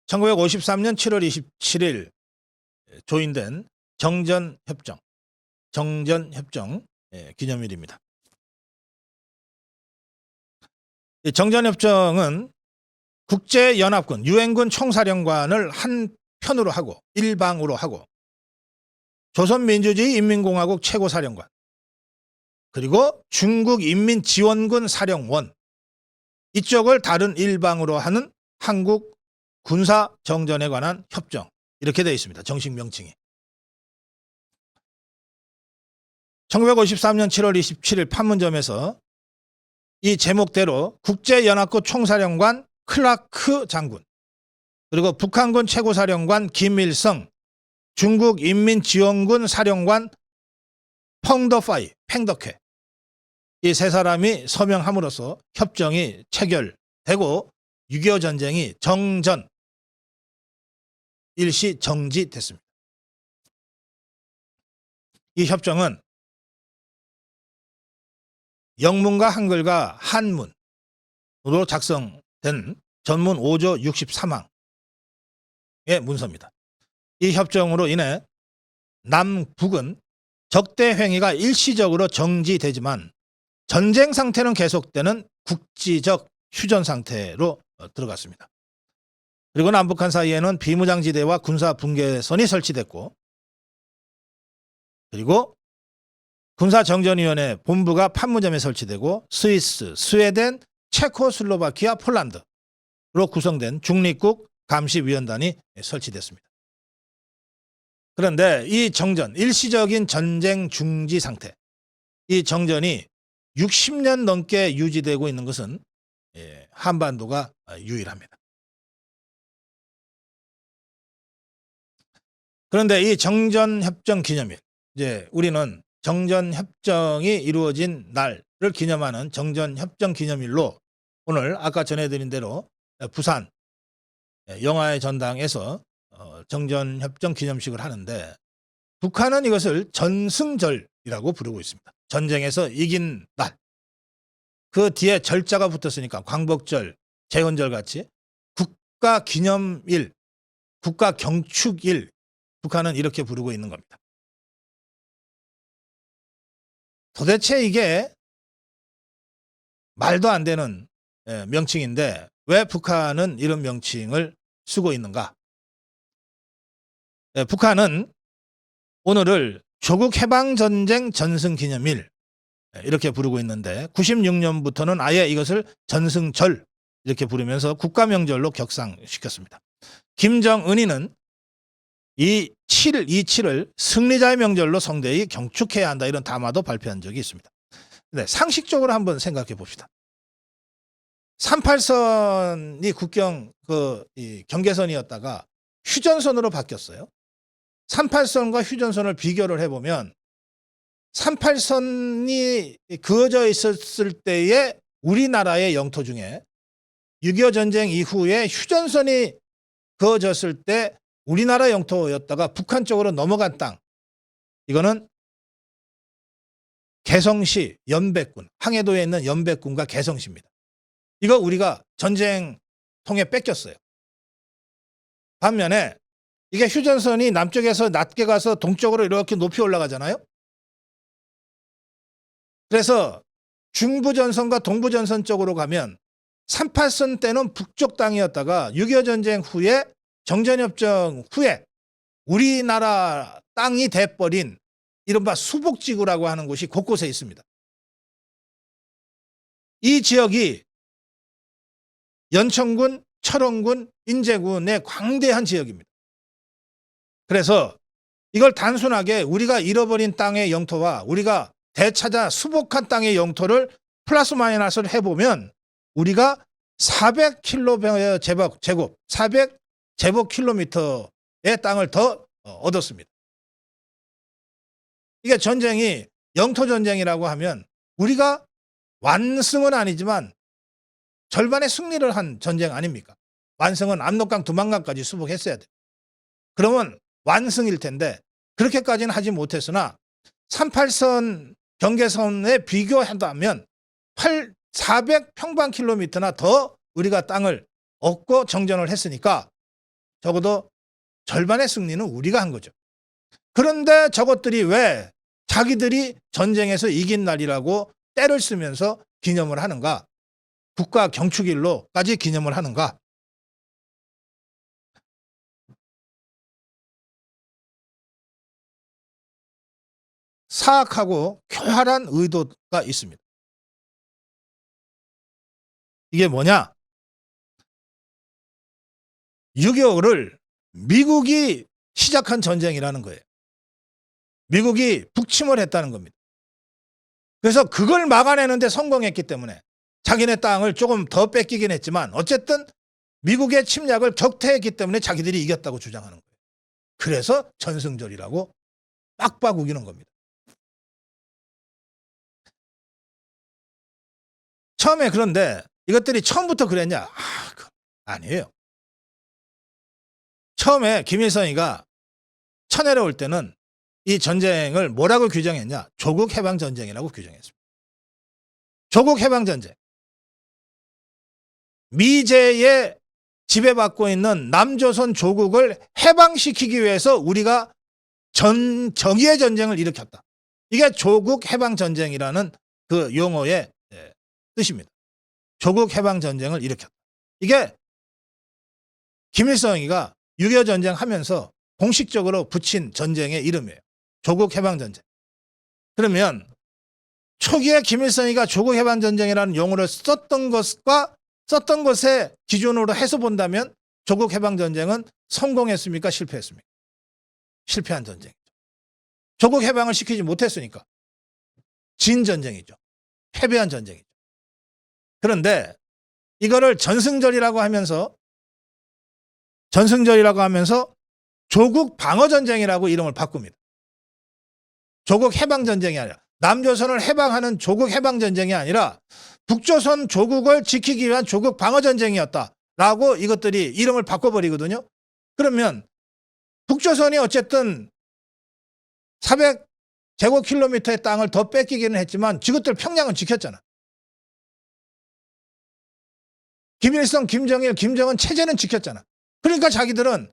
1953년 7월 27일 조인된 정전협정 기념일입니다. 이 정전협정은 국제연합군 유엔군 총사령관을 한 편으로 하고, 일방으로 하고, 조선민주주의 인민공화국 최고사령관, 그리고 중국인민지원군 사령원, 이쪽을 다른 일방으로 하는 한국 군사정전에 관한 협정, 이렇게 되어 있습니다. 정식 명칭이. 1953년 7월 27일 판문점에서 이 제목대로 국제연합군 총사령관 클라크 장군, 그리고 북한군 최고사령관 김일성, 중국인민지원군 사령관 펑더파이, 팽덕회, 이 세 사람이 서명함으로써 협정이 체결되고 6.25 전쟁이 정전, 일시 정지됐습니다. 이 협정은 영문과 한글과 한문으로 작성된 전문 5조 63항의 문서입니다. 이 협정으로 인해 남북은 적대 행위가 일시적으로 정지되지만 전쟁 상태는 계속되는 국지적 휴전 상태로 들어갔습니다. 그리고 남북한 사이에는 비무장지대와 군사 분계선이 설치됐고, 그리고 군사정전위원회 본부가 판문점에 설치되고, 스위스, 스웨덴, 체코슬로바키아, 폴란드로 구성된 중립국 감시위원단이 설치됐습니다. 그런데 이 정전, 일시적인 전쟁 중지 상태, 이 정전이 60년 넘게 유지되고 있는 것은 한반도가 유일합니다. 그런데 이 정전협정 기념일, 이제 우리는 정전협정이 이루어진 날을 기념하는 정전협정 기념일로 오늘 아까 전해드린 대로 부산 영화의 전당에서 정전협정 기념식을 하는데, 북한은 이것을 전승절이라고 부르고 있습니다. 전쟁에서 이긴 날. 그 뒤에 절자가 붙었으니까 광복절, 재헌절 같이 국가기념일, 국가경축일, 북한은 이렇게 부르고 있는 겁니다. 도대체 이게 말도 안 되는 명칭인데 왜 북한은 이런 명칭을 쓰고 있는가? 북한은 오늘을 조국 해방전쟁 전승기념일 이렇게 부르고 있는데 96년부터는 아예 이것을 전승절 이렇게 부르면서 국가명절로 격상시켰습니다. 김정은이는 이 7.27을 승리자의 명절로 성대히 경축해야 한다 이런 담화도 발표한 적이 있습니다. 네, 상식적으로 한번 생각해 봅시다. 38선이 국경 이 경계선이었다가 휴전선으로 바뀌었어요. 38선과 휴전선을 비교를 해보면 38선이 그어져 있었을 때의 우리나라의 영토 중에 6.25 전쟁 이후에 휴전선이 그어졌을 때 우리나라 영토였다가 북한 쪽으로 넘어간 땅, 이거는 개성시 연백군, 항해도에 있는 연백군과 개성시입니다. 이거 우리가 전쟁 통해 뺏겼어요. 반면에 이게 휴전선이 남쪽에서 낮게 가서 동쪽으로 이렇게 높이 올라가잖아요. 그래서 중부전선과 동부전선 쪽으로 가면 38선 때는 북쪽 땅이었다가 6.25 전쟁 후에 정전협정 후에 우리나라 땅이 돼버린 이른바 수복지구라고 하는 곳이 곳곳에 있습니다. 이 지역이 연천군, 철원군, 인제군의 광대한 지역입니다. 그래서 이걸 단순하게 우리가 잃어버린 땅의 영토와 우리가 되찾아 수복한 땅의 영토를 플러스 마이너스를 해보면 우리가 400km 제곱, 400 제곱킬로미터의 땅을 더 얻었습니다. 이게 전쟁이 영토 전쟁이라고 하면 우리가 완승은 아니지만 절반의 승리를 한 전쟁 아닙니까? 완승은 압록강, 두만강까지 수복했어야 돼요. 그러면 완승일 텐데 그렇게까지는 하지 못했으나 38선 경계선에 비교한다면 400평방킬로미터나 더 우리가 땅을 얻고 정전을 했으니까 적어도 절반의 승리는 우리가 한 거죠. 그런데 저것들이 왜 자기들이 전쟁에서 이긴 날이라고 때를 쓰면서 기념을 하는가? 국가 경축일로까지 기념을 하는가? 사악하고 교활한 의도가 있습니다. 이게 뭐냐? 6.25를 미국이 시작한 전쟁이라는 거예요. 미국이 북침을 했다는 겁니다. 그래서 그걸 막아내는데 성공했기 때문에 자기네 땅을 조금 더 뺏기긴 했지만 어쨌든 미국의 침략을 격퇴했기 때문에 자기들이 이겼다고 주장하는 거예요. 그래서 전승절이라고 빡빡 우기는 겁니다. 처음에 그런데 이것들이 처음부터 그랬냐? 아니에요. 처음에 김일성이가 쳐내려올 때는 이 전쟁을 뭐라고 규정했냐? 조국 해방 전쟁이라고 규정했습니다. 조국 해방 전쟁. 미제에 지배받고 있는 남조선 조국을 해방시키기 위해서 우리가 정의의 전쟁을 일으켰다. 이게 조국 해방 전쟁이라는 그 용어의 뜻입니다. 조국 해방 전쟁을 일으켰다. 이게 김일성이가 6.25 전쟁 하면서 공식적으로 붙인 전쟁의 이름이에요. 조국 해방 전쟁. 그러면 초기에 김일성이가 조국 해방 전쟁이라는 용어를 썼던 것의 기준으로 해서 본다면 조국 해방 전쟁은 성공했습니까? 실패했습니까? 실패한 전쟁이죠. 조국 해방을 시키지 못했으니까 진 전쟁이죠. 패배한 전쟁이죠. 그런데 이거를 전승절이라고 하면서 조국 방어 전쟁이라고 이름을 바꿉니다. 조국 해방 전쟁이 아니라 남조선을 해방하는 조국 해방 전쟁이 아니라 북조선 조국을 지키기 위한 조국 방어 전쟁이었다라고 이것들이 이름을 바꿔버리거든요. 그러면 북조선이 어쨌든 400 제곱킬로미터의 땅을 더 뺏기기는 했지만 지것들 평양은 지켰잖아. 김일성, 김정일, 김정은 체제는 지켰잖아. 그러니까 자기들은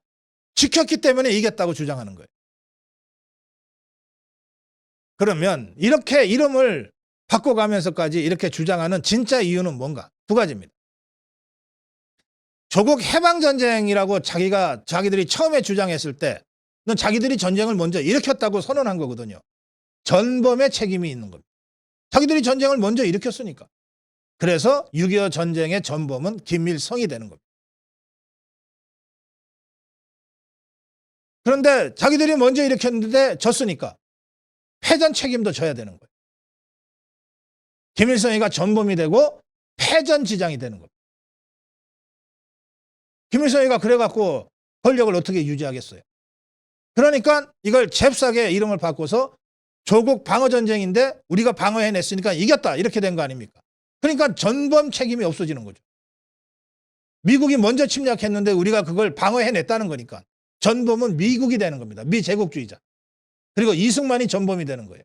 지켰기 때문에 이겼다고 주장하는 거예요. 그러면 이렇게 이름을 바꿔가면서까지 이렇게 주장하는 진짜 이유는 뭔가? 두 가지입니다. 조국 해방전쟁이라고 자기들이 처음에 주장했을 때는 자기들이 전쟁을 먼저 일으켰다고 선언한 거거든요. 전범의 책임이 있는 겁니다. 자기들이 전쟁을 먼저 일으켰으니까. 그래서 6.25 전쟁의 전범은 김일성이 되는 겁니다. 그런데 자기들이 먼저 일으켰는데 졌으니까 패전 책임도 져야 되는 거예요. 김일성이가 전범이 되고 패전지장이 되는 겁니다. 김일성이가 그래갖고 권력을 어떻게 유지하겠어요? 그러니까 이걸 잽싸게 이름을 바꿔서 조국 방어전쟁인데 우리가 방어해냈으니까 이겼다 이렇게 된 거 아닙니까? 그러니까 전범 책임이 없어지는 거죠. 미국이 먼저 침략했는데 우리가 그걸 방어해냈다는 거니까 전범은 미국이 되는 겁니다. 미제국주의자. 그리고 이승만이 전범이 되는 거예요.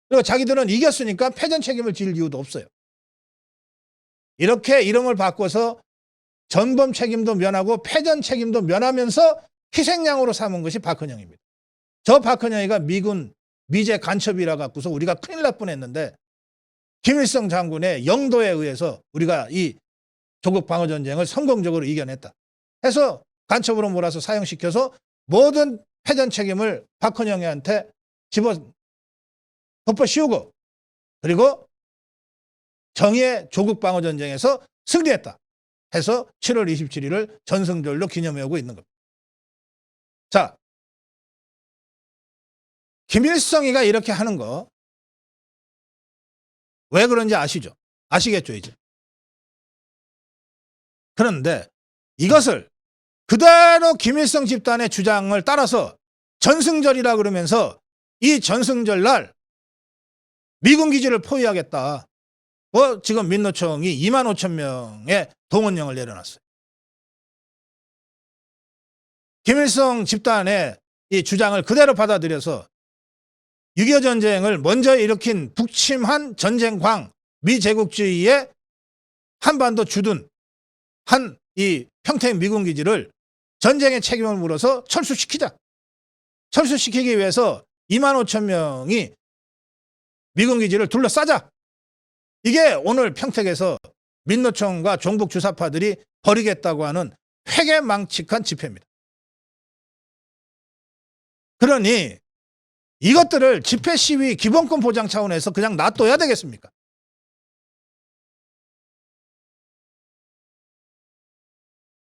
그리고 자기들은 이겼으니까 패전 책임을 질 이유도 없어요. 이렇게 이름을 바꿔서 전범 책임도 면하고 패전 책임도 면하면서 희생양으로 삼은 것이 박헌영입니다. 저 박헌영이가 미군 미제 간첩이라 갖고서 우리가 큰일 날 뻔했는데 김일성 장군의 영도에 의해서 우리가 이 조국 방어전쟁을 성공적으로 이겨냈다 해서 간첩으로 몰아서 사형시켜서 모든 패전 책임을 박헌영이한테 덮어 씌우고 그리고 정의의 조국 방어전쟁에서 승리했다 해서 7월 27일을 전승절로 기념해오고 있는 겁니다. 자, 김일성이가 이렇게 하는 거 왜 그런지 아시죠? 아시겠죠, 이제. 그런데 이것을 그대로 김일성 집단의 주장을 따라서 전승절이라 그러면서 이 전승절 날 미군 기지를 포위하겠다. 지금 민노총이 2만 5천 명의 동원령을 내려놨어요. 김일성 집단의 이 주장을 그대로 받아들여서 6.25 전쟁을 먼저 일으킨 북침한 전쟁광 미제국주의의 한반도 주둔 한 이 평택 미군 기지를 전쟁의 책임을 물어서 철수시키자. 철수시키기 위해서 2만 5천 명이 미군 기지를 둘러싸자. 이게 오늘 평택에서 민노총과 종북 주사파들이 벌이겠다고 하는 회개망측한 집회입니다. 그러니 이것들을 집회 시위 기본권 보장 차원에서 그냥 놔둬야 되겠습니까?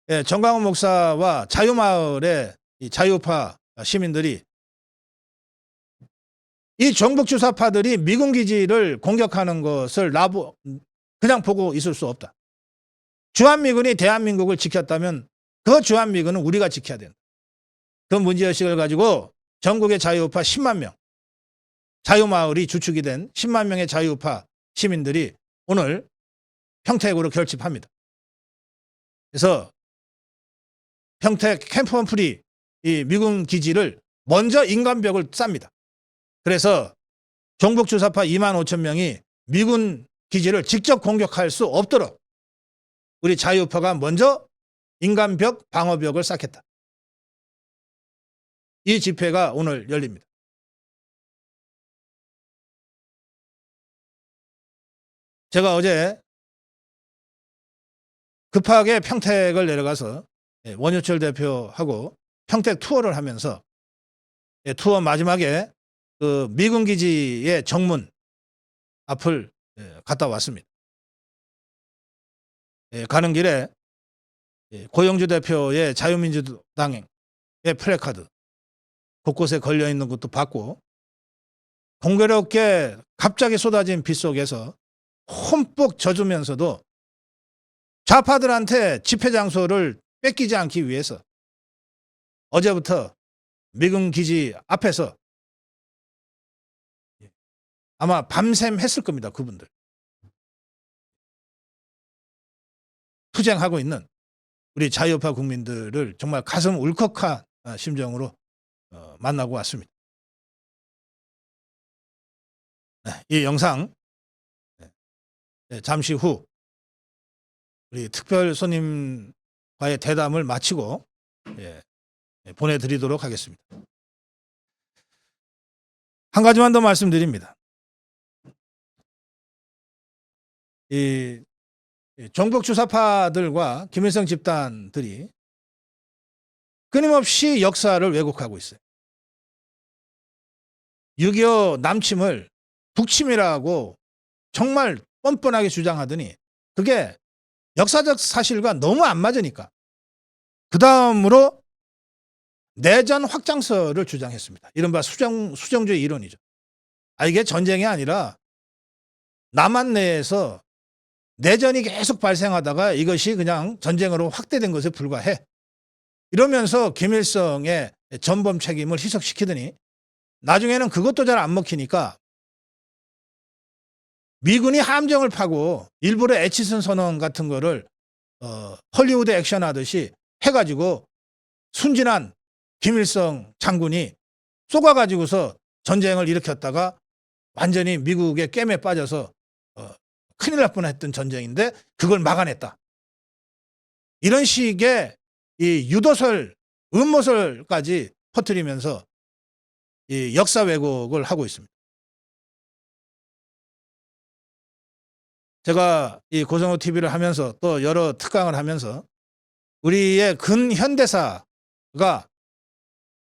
예, 정광훈 목사와 자유마을의 이 자유파 시민들이 이 종북 주사파들이 미군 기지를 공격하는 것을 그냥 보고 있을 수 없다. 주한미군이 대한민국을 지켰다면 그 주한미군은 우리가 지켜야 된다. 그 문제의식을 가지고 전국의 자유파 10만 명, 자유마을이 주축이 된 10만 명의 자유파 시민들이 오늘 평택으로 결집합니다. 그래서 평택 캠프원프리 이 미군 기지를 먼저 인간벽을 쌉니다. 그래서 종북 주사파 2만 5천 명이 미군 기지를 직접 공격할 수 없도록 우리 자유파가 먼저 인간벽, 방어벽을 쌓겠다. 이 집회가 오늘 열립니다. 제가 어제 급하게 평택을 내려가서 원효철 대표하고 평택 투어를 하면서 투어 마지막에 그 미군 기지의 정문 앞을 갔다 왔습니다. 가는 길에 고영주 대표의 자유민주당의 플래카드 곳곳에 걸려 있는 것도 봤고 공교롭게 갑자기 쏟아진 비 속에서 흠뻑 젖으면서도 좌파들한테 집회 장소를 뺏기지 않기 위해서 어제부터 미군 기지 앞에서 아마 밤샘 했을 겁니다. 그분들. 투쟁하고 있는 우리 자유파 국민들을 정말 가슴 울컥한 심정으로 만나고 왔습니다. 이 영상 잠시 후 우리 특별 손님과의 대담을 마치고 보내드리도록 하겠습니다. 한 가지만 더 말씀드립니다. 이 종북 주사파들과 김일성 집단들이 끊임없이 역사를 왜곡하고 있어요. 6.25 남침을 북침이라고 정말 뻔뻔하게 주장하더니 그게 역사적 사실과 너무 안 맞으니까 그 다음으로 내전 확장설을 주장했습니다. 이른바 수정주의 이론이죠. 이게 전쟁이 아니라 남한 내에서 내전이 계속 발생하다가 이것이 그냥 전쟁으로 확대된 것에 불과해. 이러면서 김일성의 전범 책임을 희석시키더니 나중에는 그것도 잘 안 먹히니까 미군이 함정을 파고 일부러 에치슨 선언 같은 거를 헐리우드 액션 하듯이 해가지고 순진한 김일성 장군이 쏘가가지고서 전쟁을 일으켰다가 완전히 미국의 꿰매 빠져서 큰일 날 뻔했던 전쟁인데 그걸 막아냈다. 이런 식의 이 유도설, 음모설까지 퍼뜨리면서 이 역사 왜곡을 하고 있습니다. 제가 이 고성호 TV를 하면서 또 여러 특강을 하면서 우리의 근현대사가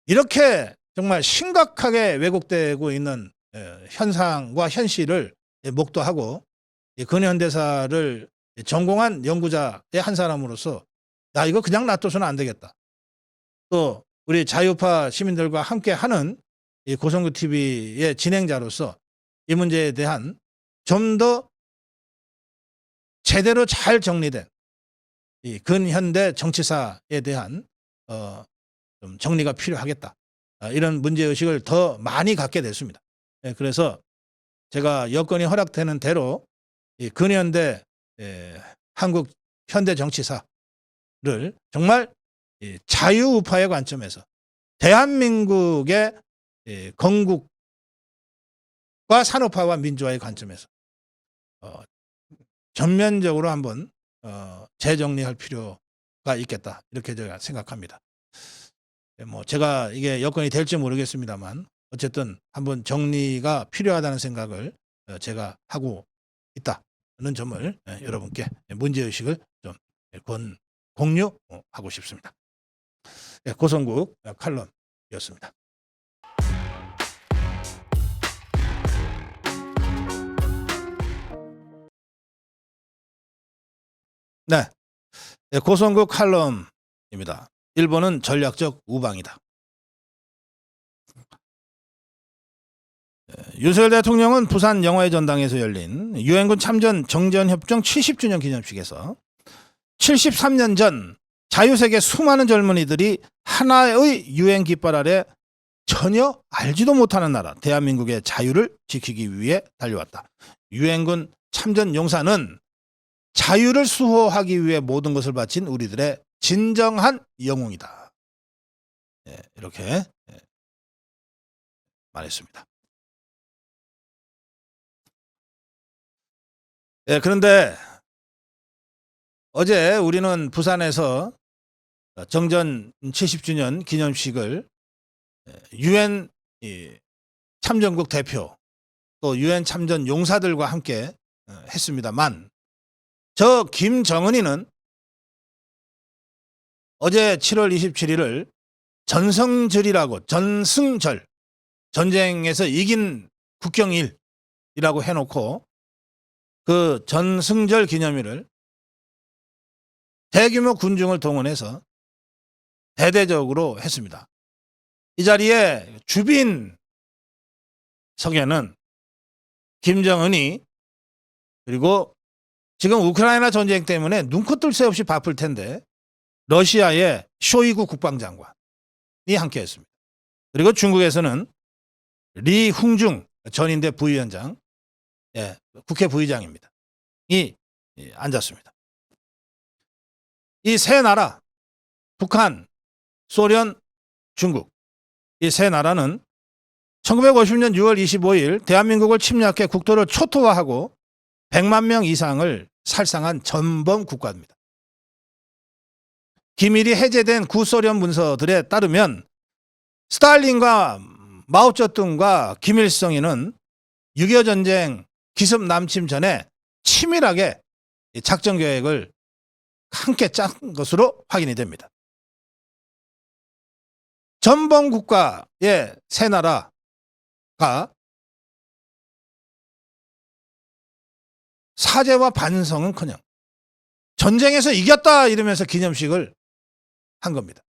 이렇게 정말 심각하게 왜곡되고 있는 현상과 현실을 목도하고 근현대사를 전공한 연구자의 한 사람으로서 나 이거 그냥 놔둬서는 안 되겠다. 또 우리 자유파 시민들과 함께 하는 이 고성구 TV의 진행자로서 이 문제에 대한 좀 더 제대로 잘 정리된 이 근현대 정치사에 대한 좀 정리가 필요하겠다. 이런 문제의식을 더 많이 갖게 됐습니다. 그래서 제가 여건이 허락되는 대로 이 근현대 한국 현대 정치사를 정말 자유우파의 관점에서 대한민국의 건국과 산업화와 민주화의 관점에서 전면적으로 한번 재정리할 필요가 있겠다. 이렇게 제가 생각합니다. 뭐 제가 이게 여건이 될지 모르겠습니다만 어쨌든 한번 정리가 필요하다는 생각을 제가 하고 있다는 점을 여러분께 문제의식을 좀 공유하고 싶습니다. 고성국 칼럼이었습니다. 네, 고성국 칼럼입니다. 일본은 전략적 우방이다. 윤석열 대통령은 부산 영화의 전당에서 열린 유엔군 참전 정전협정 70주년 기념식에서 73년 전 자유세계 수많은 젊은이들이 하나의 유엔 깃발 아래 전혀 알지도 못하는 나라 대한민국의 자유를 지키기 위해 달려왔다. 유엔군 참전 용사는 자유를 수호하기 위해 모든 것을 바친 우리들의 진정한 영웅이다. 이렇게 말했습니다. 그런데 어제 우리는 부산에서 정전 70주년 기념식을 유엔 참전국 대표 또 유엔 참전 용사들과 함께 했습니다만 저 김정은이는 어제 7월 27일을 전승절이라고 전승절 전쟁에서 이긴 국경일이라고 해놓고 그 전승절 기념일을 대규모 군중을 동원해서 대대적으로 했습니다. 이 자리에 주빈석에는 김정은이 그리고 지금 우크라이나 전쟁 때문에 눈코 뜰 새 없이 바쁠 텐데 러시아의 쇼이구 국방장관이 함께 했습니다. 그리고 중국에서는 리흥중 전인대 부위원장, 국회 부의장입니다. 이 앉았습니다. 이 세 나라, 북한, 소련, 중국, 이 세 나라는 1950년 6월 25일 대한민국을 침략해 국토를 초토화하고 100만 명 이상을 살상한 전범 국가입니다. 기밀이 해제된 구소련 문서들에 따르면 스탈린과 마오쩌둥과 김일성이는 6.25 전쟁 기습 남침 전에 치밀하게 작전 계획을 함께 짠 것으로 확인이 됩니다. 전범 국가의 세 나라가 사죄와 반성은커녕 전쟁에서 이겼다 이러면서 기념식을 한 겁니다.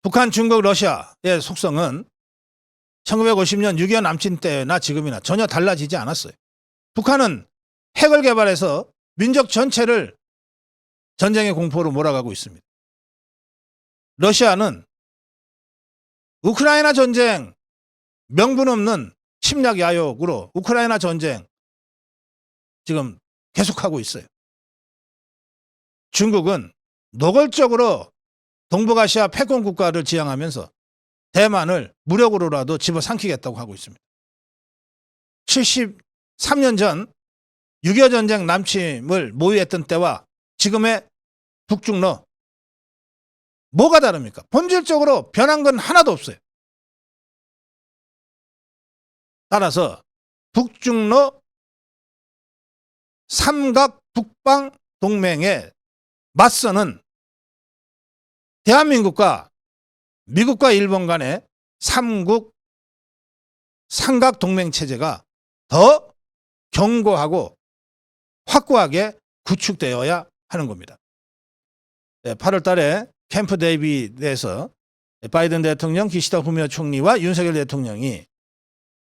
북한, 중국, 러시아의 속성은 1950년 6.25 남침 때나 지금이나 전혀 달라지지 않았어요. 북한은 핵을 개발해서 민족 전체를 전쟁의 공포로 몰아가고 있습니다. 러시아는 우크라이나 전쟁 명분 없는 침략 야욕으로 우크라이나 전쟁 지금 계속하고 있어요. 중국은 노골적으로 동북아시아 패권 국가를 지향하면서 대만을 무력으로라도 집어삼키겠다고 하고 있습니다. 73년 전 6.25 전쟁 남침을 모의했던 때와 지금의 북중러 뭐가 다릅니까? 본질적으로 변한 건 하나도 없어요. 따라서 북중러 삼각 북방 동맹에 맞서는 대한민국과 미국과 일본 간의 삼국 삼각 동맹 체제가 더 견고하고 확고하게 구축되어야 하는 겁니다. 8월 달에 캠프 데이비드에서 바이든 대통령, 기시다 후미오 총리와 윤석열 대통령이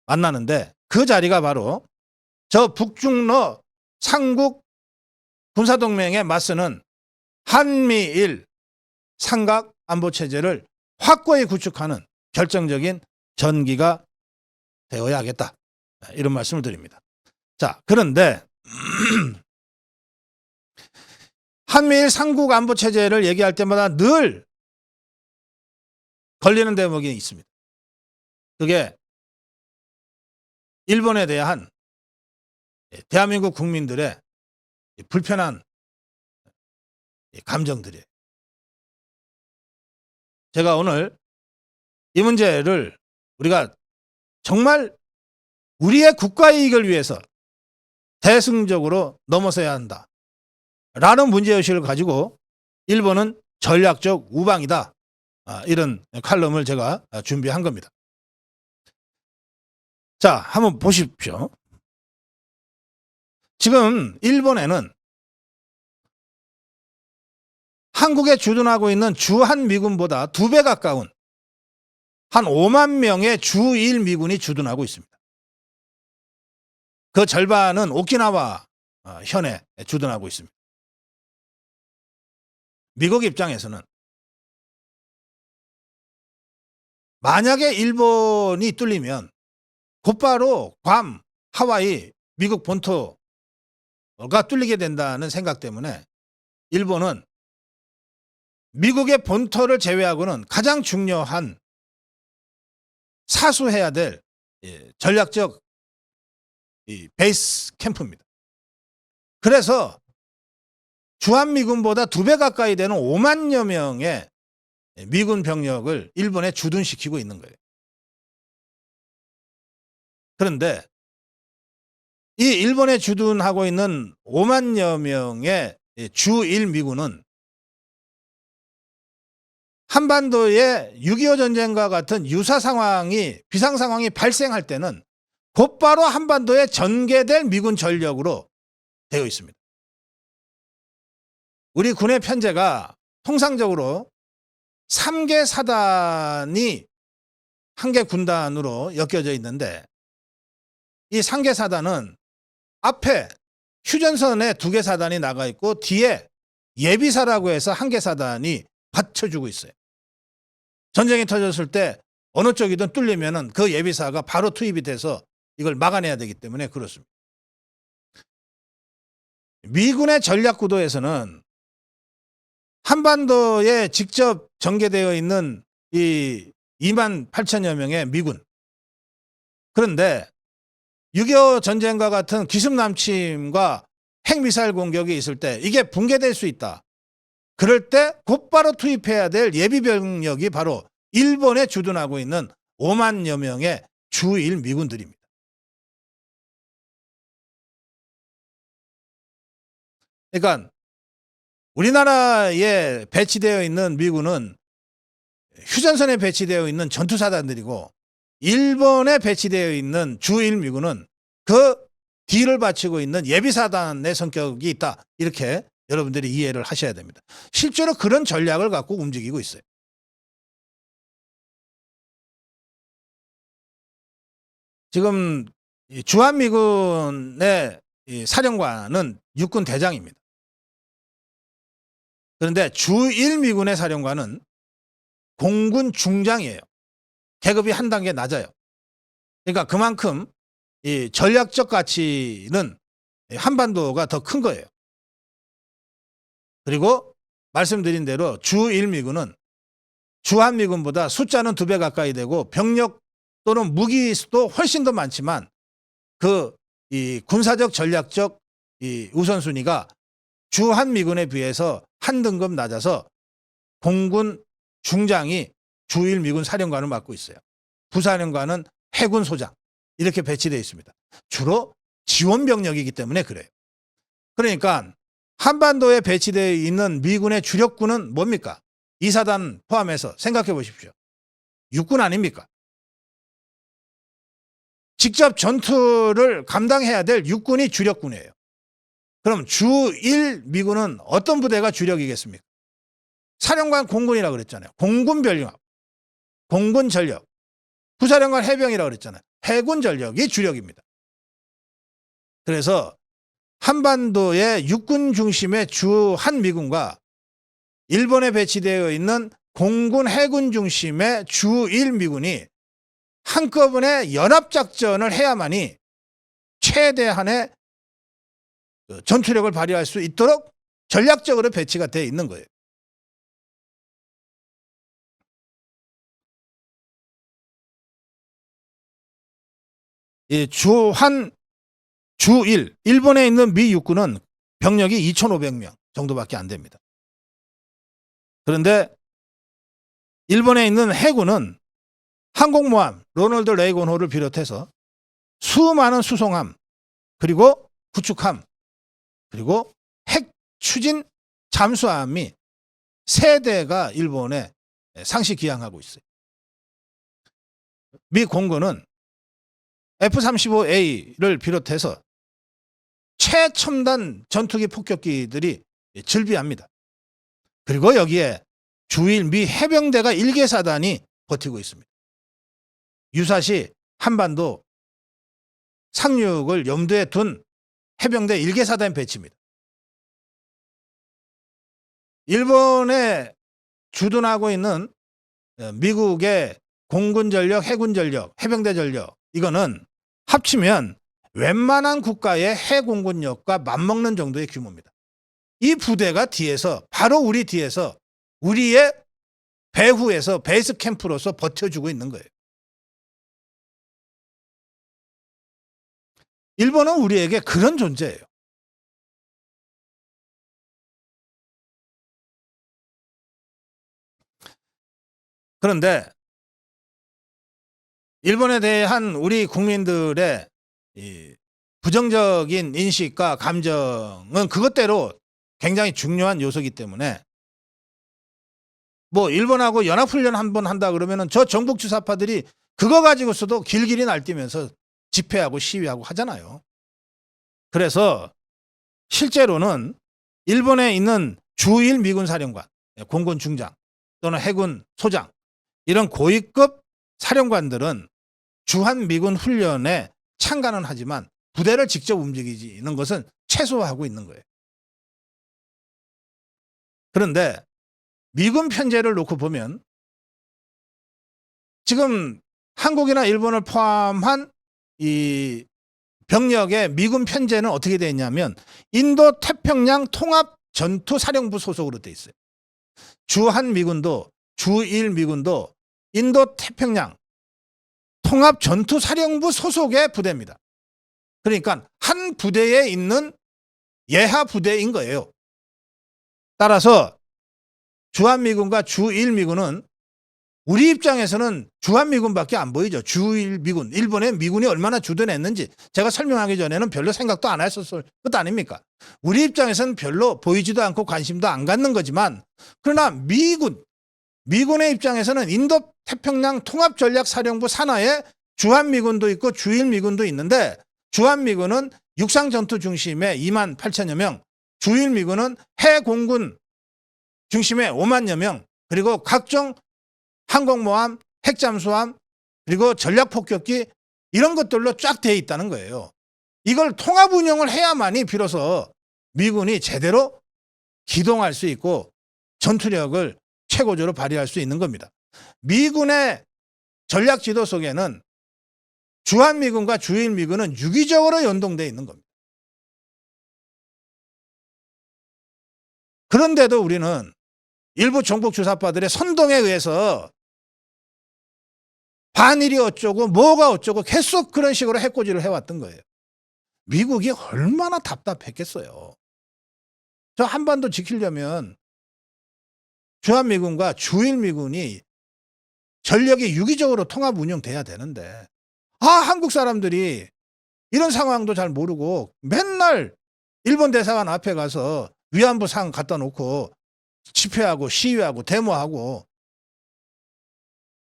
만나는데 그 자리가 바로 저 북중러 삼국 군사동맹에 맞서는 한미일 삼각 안보체제를 확고히 구축하는 결정적인 전기가 되어야 하겠다. 이런 말씀을 드립니다. 자, 그런데 한미일 삼국 안보체제를 얘기할 때마다 늘 걸리는 대목이 있습니다. 그게 일본에 대한 대한민국 국민들의 불편한 감정들이에요. 제가 오늘 이 문제를 우리가 정말 우리의 국가 이익을 위해서 대승적으로 넘어서야 한다 라는 문제의식을 가지고 일본은 전략적 우방이다, 이런 칼럼을 제가 준비한 겁니다. 자, 한번 보십시오. 지금 일본에는 한국에 주둔하고 있는 주한 미군보다 2배 가까운 한 5만 명의 주일 미군이 주둔하고 있습니다. 그 절반은 오키나와 현에 주둔하고 있습니다. 미국 입장에서는 만약에 일본이 뚫리면 곧바로 괌, 하와이, 미국 본토가 뚫리게 된다는 생각 때문에 일본은 미국의 본토를 제외하고는 가장 중요한 사수해야 될 전략적 베이스 캠프입니다. 그래서 주한미군보다 2배 가까이 되는 5만여 명의 미군 병력을 일본에 주둔시키고 있는 거예요. 그런데 이 일본에 주둔하고 있는 5만여 명의 주일 미군은 한반도의 6.25 전쟁과 같은 유사 상황이, 비상 상황이 발생할 때는 곧바로 한반도에 전개될 미군 전력으로 되어 있습니다. 우리 군의 편제가 통상적으로 3개 사단이 1개 군단으로 엮여져 있는데 이 3개 사단은 앞에 휴전선에 2개 사단이 나가 있고 뒤에 예비사라고 해서 1개 사단이 받쳐주고 있어요. 전쟁이 터졌을 때 어느 쪽이든 뚫리면은 그 예비사가 바로 투입이 돼서 이걸 막아내야 되기 때문에 그렇습니다. 미군의 전략 구도에서는 한반도에 직접 전개되어 있는 이 2만 8천여 명의 미군, 그런데 6.25 전쟁과 같은 기습 남침과 핵미사일 공격이 있을 때 이게 붕괴될 수 있다. 그럴 때 곧바로 투입해야 될 예비병력이 바로 일본에 주둔하고 있는 5만여 명의 주1 미군들입니다. 그러니까 우리나라에 배치되어 있는 미군은 휴전선에 배치되어 있는 전투사단들이고, 일본에 배치되어 있는 주1 미군은 그 뒤를 바치고 있는 예비사단의 성격이 있다. 이렇게 여러분들이 이해를 하셔야 됩니다. 실제로 그런 전략을 갖고 움직이고 있어요. 지금 주한미군의 사령관은 육군 대장입니다. 그런데 주1 미군의 사령관은 공군 중장이에요. 계급이 한 단계 낮아요. 그러니까 그만큼 이 전략적 가치는 한반도가 더 큰 거예요. 그리고 말씀드린 대로 주1 미군은 주한미군보다 숫자는 2배 가까이 되고 병력 또는 무기 수도 훨씬 더 많지만 그 이 군사적 전략적 이 우선순위가 주한미군에 비해서 한 등급 낮아서 공군 중장이 주1 미군 사령관을 맡고 있어요. 부사령관은 해군 소장 이렇게 배치되어 있습니다. 주로 지원 병력이기 때문에 그래요. 그러니까 한반도에 배치되어 있는 미군의 주력군은 뭡니까? 2사단 포함해서 생각해 보십시오. 육군 아닙니까? 직접 전투를 감당해야 될 육군이 주력군이에요. 그럼 주1 미군은 어떤 부대가 주력이겠습니까? 사령관 공군이라고 그랬잖아요. 공군 병력, 공군 전력. 부사령관 해병이라고 그랬잖아요. 해군 전력이 주력입니다. 그래서 한반도의 육군 중심의 주한 미군과 일본에 배치되어 있는 공군 해군 중심의 주1 미군이 한꺼번에 연합작전을 해야만이 최대한의 전투력을 발휘할 수 있도록 전략적으로 배치가 되어 있는 거예요. 이 주1, 일본에 있는 미 육군은 병력이 2,500명 정도밖에 안 됩니다. 그런데 일본에 있는 해군은 항공모함 로널드 레이건호를 비롯해서 수많은 수송함, 그리고 구축함, 그리고 핵 추진 잠수함이 3대가 일본에 상시 기항하고 있어요. 미 공군은 F-35A를 비롯해서 최첨단 전투기 폭격기들이 즐비합니다. 그리고 여기에 주1 미 해병대가 1개사단이 버티고 있습니다. 유사시 한반도 상륙을 염두에 둔 해병대 1개사단 배치입니다. 일본에 주둔하고 있는 미국의 공군 전력, 해군 전력, 해병대 전력, 이거는 합치면 웬만한 국가의 해공군력과 맞먹는 정도의 규모입니다. 이 부대가 뒤에서, 바로 우리 뒤에서 우리의 배후에서 베이스 캠프로서 버텨주고 있는 거예요. 일본은 우리에게 그런 존재예요. 그런데 일본에 대한 우리 국민들의 이 부정적인 인식과 감정은 그것대로 굉장히 중요한 요소이기 때문에, 뭐 일본하고 연합훈련 한번 한다 그러면은 저 정복주사파들이 그거 가지고서도 길길이 날뛰면서 집회하고 시위하고 하잖아요. 그래서 실제로는 일본에 있는 주1 미군 사령관, 공군 중장 또는 해군 소장, 이런 고위급 사령관들은 주한 미군 훈련에 참가는 하지만 부대를 직접 움직이는 것은 최소화하고 있는 거예요. 그런데 미군 편제를 놓고 보면 지금 한국이나 일본을 포함한 이 병력의 미군 편제는 어떻게 되어 있냐면 인도 태평양 통합 전투 사령부 소속으로 되어 있어요. 주한 미군도 주1 미군도 인도 태평양 통합 전투 사령부 소속의 부대입니다. 그러니까 한 부대에 있는 예하 부대인 거예요. 따라서 주한미군과 주1미군은 우리 입장에서는 주한미군밖에 안 보이죠. 주1미군, 일본의 미군이 얼마나 주둔했는지 제가 설명하기 전에는 별로 생각도 안 했었을 것 아닙니까? 우리 입장에서는 별로 보이지도 않고 관심도 안 갖는 거지만, 그러나 미군의 입장에서는 인도태평양 통합전략사령부 산하에 주한미군도 있고 주1미군도 있는데, 주한미군은 육상전투 중심의 2만 8천여 명, 주1미군은 해공군 중심의 5만여 명, 그리고 각종 항공모함, 핵잠수함, 그리고 전략폭격기 이런 것들로 쫙 되어 있다는 거예요. 이걸 통합 운영을 해야만이 비로소 미군이 제대로 기동할 수 있고 전투력을 최고조로 발휘할 수 있는 겁니다. 미군의 전략 지도 속에는 주한미군과 주1미군은 유기적으로 연동되어 있는 겁니다. 그런데도 우리는 일부 정복주사파들의 선동에 의해서 반일이 어쩌고 뭐가 어쩌고 계속 그런 식으로 해코지를 해왔던 거예요. 미국이 얼마나 답답했겠어요. 저 한반도 지키려면 주한미군과 주1미군이 전력이 유기적으로 통합 운영돼야 되는데, 한국 사람들이 이런 상황도 잘 모르고 맨날 일본 대사관 앞에 가서 위안부 상 갖다 놓고 집회하고 시위하고 데모하고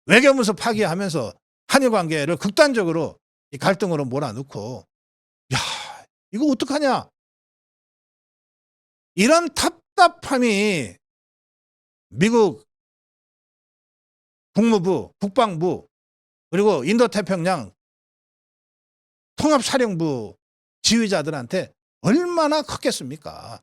외교문서 파기하면서 한일 관계를 극단적으로 갈등으로 몰아넣고, 야, 이거 어떡하냐? 이런 답답함이 미국 국무부, 국방부, 그리고 인도태평양 통합사령부 지휘자들한테 얼마나 컸겠습니까?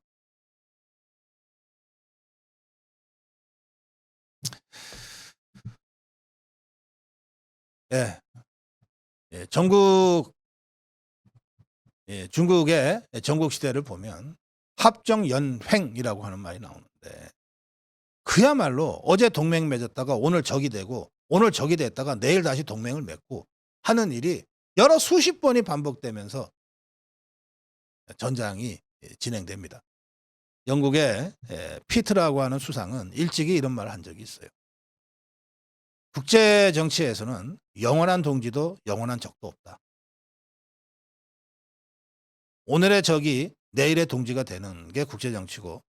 중국의 전국시대를 보면 합정연횡이라고 하는 말이 나오는데, 그야말로 어제 동맹 맺었다가 오늘 적이 되고, 오늘 적이 됐다가 내일 다시 동맹을 맺고 하는 일이 여러 수십 번이 반복되면서 전장이 진행됩니다. 영국의 피트라고 하는 수상은 일찍이 이런 말을 한 적이 있어요. 국제 정치에서는 영원한 동지도 영원한 적도 없다. 오늘의 적이 내일의 동지가 되는 게 국제 정치고,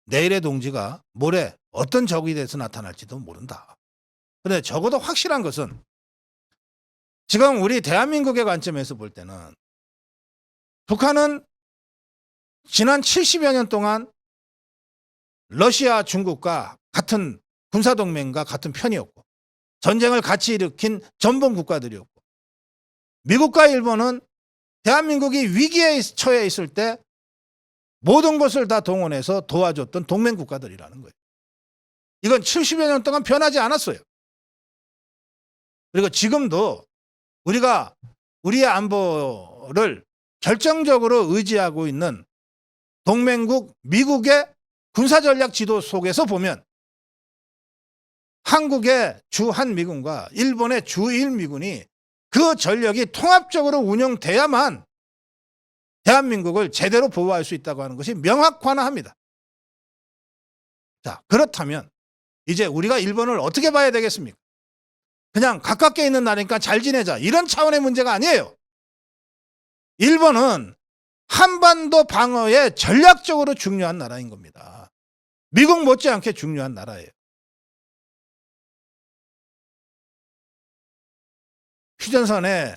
내일의 동지가 모레 어떤 적이 돼서 나타날지도 모른다. 그런데 적어도 확실한 것은 지금 우리 대한민국의 관점에서 볼 때는 북한은 지난 70여 년 동안 러시아, 중국과 같은 군사동맹과 같은 편이었고, 전쟁을 같이 일으킨 전범 국가들이었고, 미국과 일본은 대한민국이 위기에 처해 있을 때 모든 것을 다 동원해서 도와줬던 동맹 국가들이라는 거예요. 이건 70여 년 동안 변하지 않았어요. 그리고 지금도 우리가 우리의 안보를 결정적으로 의지하고 있는 동맹국 미국의 군사전략 지도 속에서 보면 한국의 주한미군과 일본의 주1미군이 그 전력이 통합적으로 운영돼야만 대한민국을 제대로 보호할 수 있다고 하는 것이 명확화합니다. 자, 그렇다면 이제 우리가 일본을 어떻게 봐야 되겠습니까? 그냥 가깝게 있는 나라니까 잘 지내자, 이런 차원의 문제가 아니에요. 일본은 한반도 방어에 전략적으로 중요한 나라인 겁니다. 미국 못지않게 중요한 나라예요. 휴전선에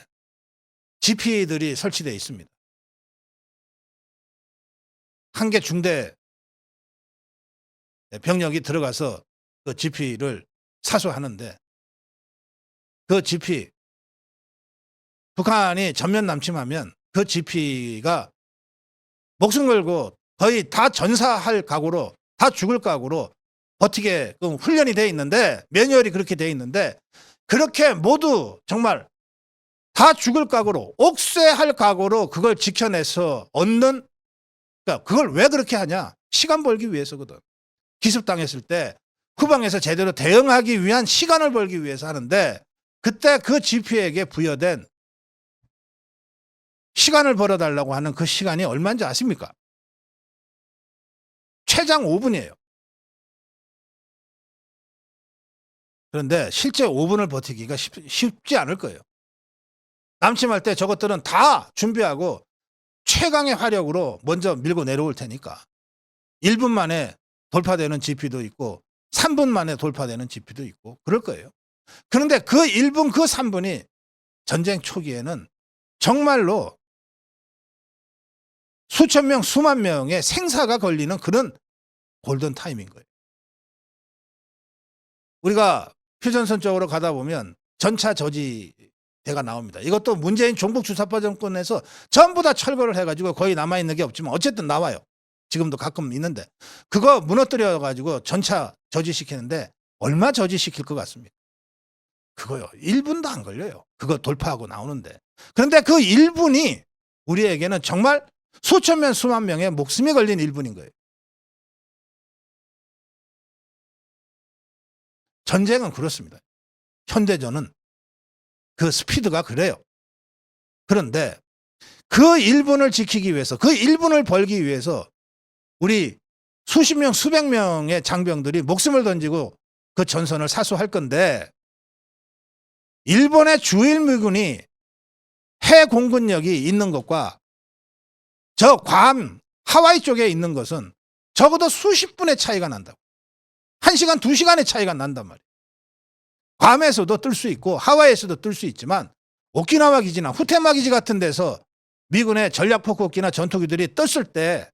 GP들이 설치되어 있습니다. 한 개 중대 병력이 들어가서 그 GP를 사수하는데, 그 GP, 북한이 전면 남침하면 그 GP가 목숨 걸고 거의 다 전사할 각오로, 다 죽을 각오로 버티게 훈련이 되어 있는데, 매뉴얼이 그렇게 되어 있는데, 그렇게 모두 정말 다 죽을 각오로, 옥쇄할 각오로 그걸 지켜내서 얻는, 그러니까 그걸 왜 그렇게 하냐? 시간 벌기 위해서거든. 기습당했을 때 후방에서 제대로 대응하기 위한 시간을 벌기 위해서 하는데, 그때 그 GP에게 부여된 시간을 벌어달라고 하는 그 시간이 얼마인지 아십니까? 최장 5분이에요. 그런데 실제 5분을 버티기가 쉽지 않을 거예요. 남침할 때 저것들은 다 준비하고 최강의 화력으로 먼저 밀고 내려올 테니까 1분 만에 돌파되는 GP도 있고 3분 만에 돌파되는 GP도 있고 그럴 거예요. 그런데 그 1분 그 3분이 전쟁 초기에는 정말로 수천 명 수만 명의 생사가 걸리는 그런 골든 타임인 거예요. 우리가 휴전선 쪽으로 가다 보면 전차 저지대가 나옵니다. 이것도 문재인 종북 주사파 정권에서 전부 다 철거를 해가지고 거의 남아있는 게 없지만 어쨌든 나와요. 지금도 가끔 있는데 그거 무너뜨려가지고 전차 저지시키는데 얼마 저지시킬 것 같습니까? 그거요. 1분도 안 걸려요. 그거 돌파하고 나오는데. 그런데 그 1분이 우리에게는 정말 수천 명 수만 명의 목숨이 걸린 1분인 거예요. 전쟁은 그렇습니다. 현대전은 그 스피드가 그래요. 그런데 그 1분을 지키기 위해서 그 1분을 벌기 위해서 우리 수십 명 수백 명의 장병들이 목숨을 던지고 그 전선을 사수할 건데 일본의 주일미군이 해 공군력이 있는 것과 저 괌 하와이 쪽에 있는 것은 적어도 수십 분의 차이가 난다고. 1시간 2시간의 차이가 난단 말이에요. 괌에서도 뜰 수 있고 하와이에서도 뜰 수 있지만 오키나와 기지나 후테마 기지 같은 데서 미군의 전략폭격기나 전투기들이 떴을 때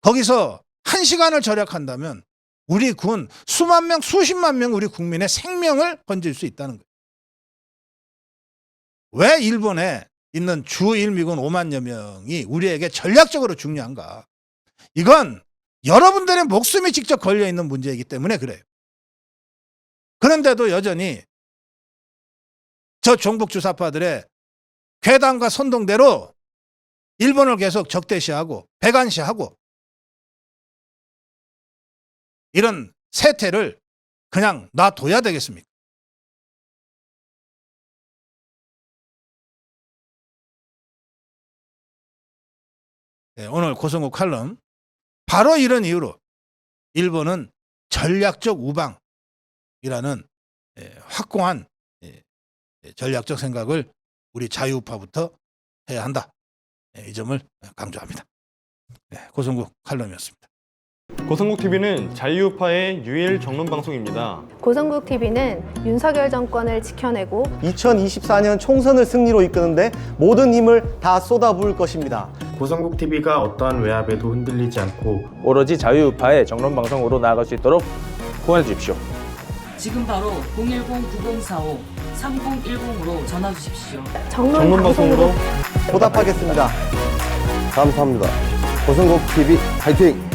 거기서 1시간을 절약한다면 우리 군 수만 명 수십만 명 우리 국민의 생명을 건질 수 있다는 거예요. 왜 일본에 있는 주일미군 5만여 명이 우리에게 전략적으로 중요한가? 이건 여러분들의 목숨이 직접 걸려있는 문제이기 때문에 그래요. 그런데도 여전히 저 종북 주사파들의 괴담과 선동대로 일본을 계속 적대시하고 배관시하고 이런 세태를 그냥 놔둬야 되겠습니까? 네, 오늘 고성국 칼럼 바로 이런 이유로 일본은 전략적 우방이라는 확고한 전략적 생각을 우리 자유우파부터 해야 한다. 이 점을 강조합니다. 고성국 칼럼이었습니다. 고성국TV는 자유우파의 유일 정론 방송입니다. 고성국TV는 윤석열 정권을 지켜내고 2024년 총선을 승리로 이끄는데 모든 힘을 다 쏟아부을 것입니다. 고성국TV가 어떠한 외압에도 흔들리지 않고 오로지 자유우파의 정론방송으로 나아갈 수 있도록 후원해 주십시오. 지금 바로 010-9045-3010으로 전화 주십시오. 정론 방송으로 보답하겠습니다. 감사합니다. 고성국TV 화이팅!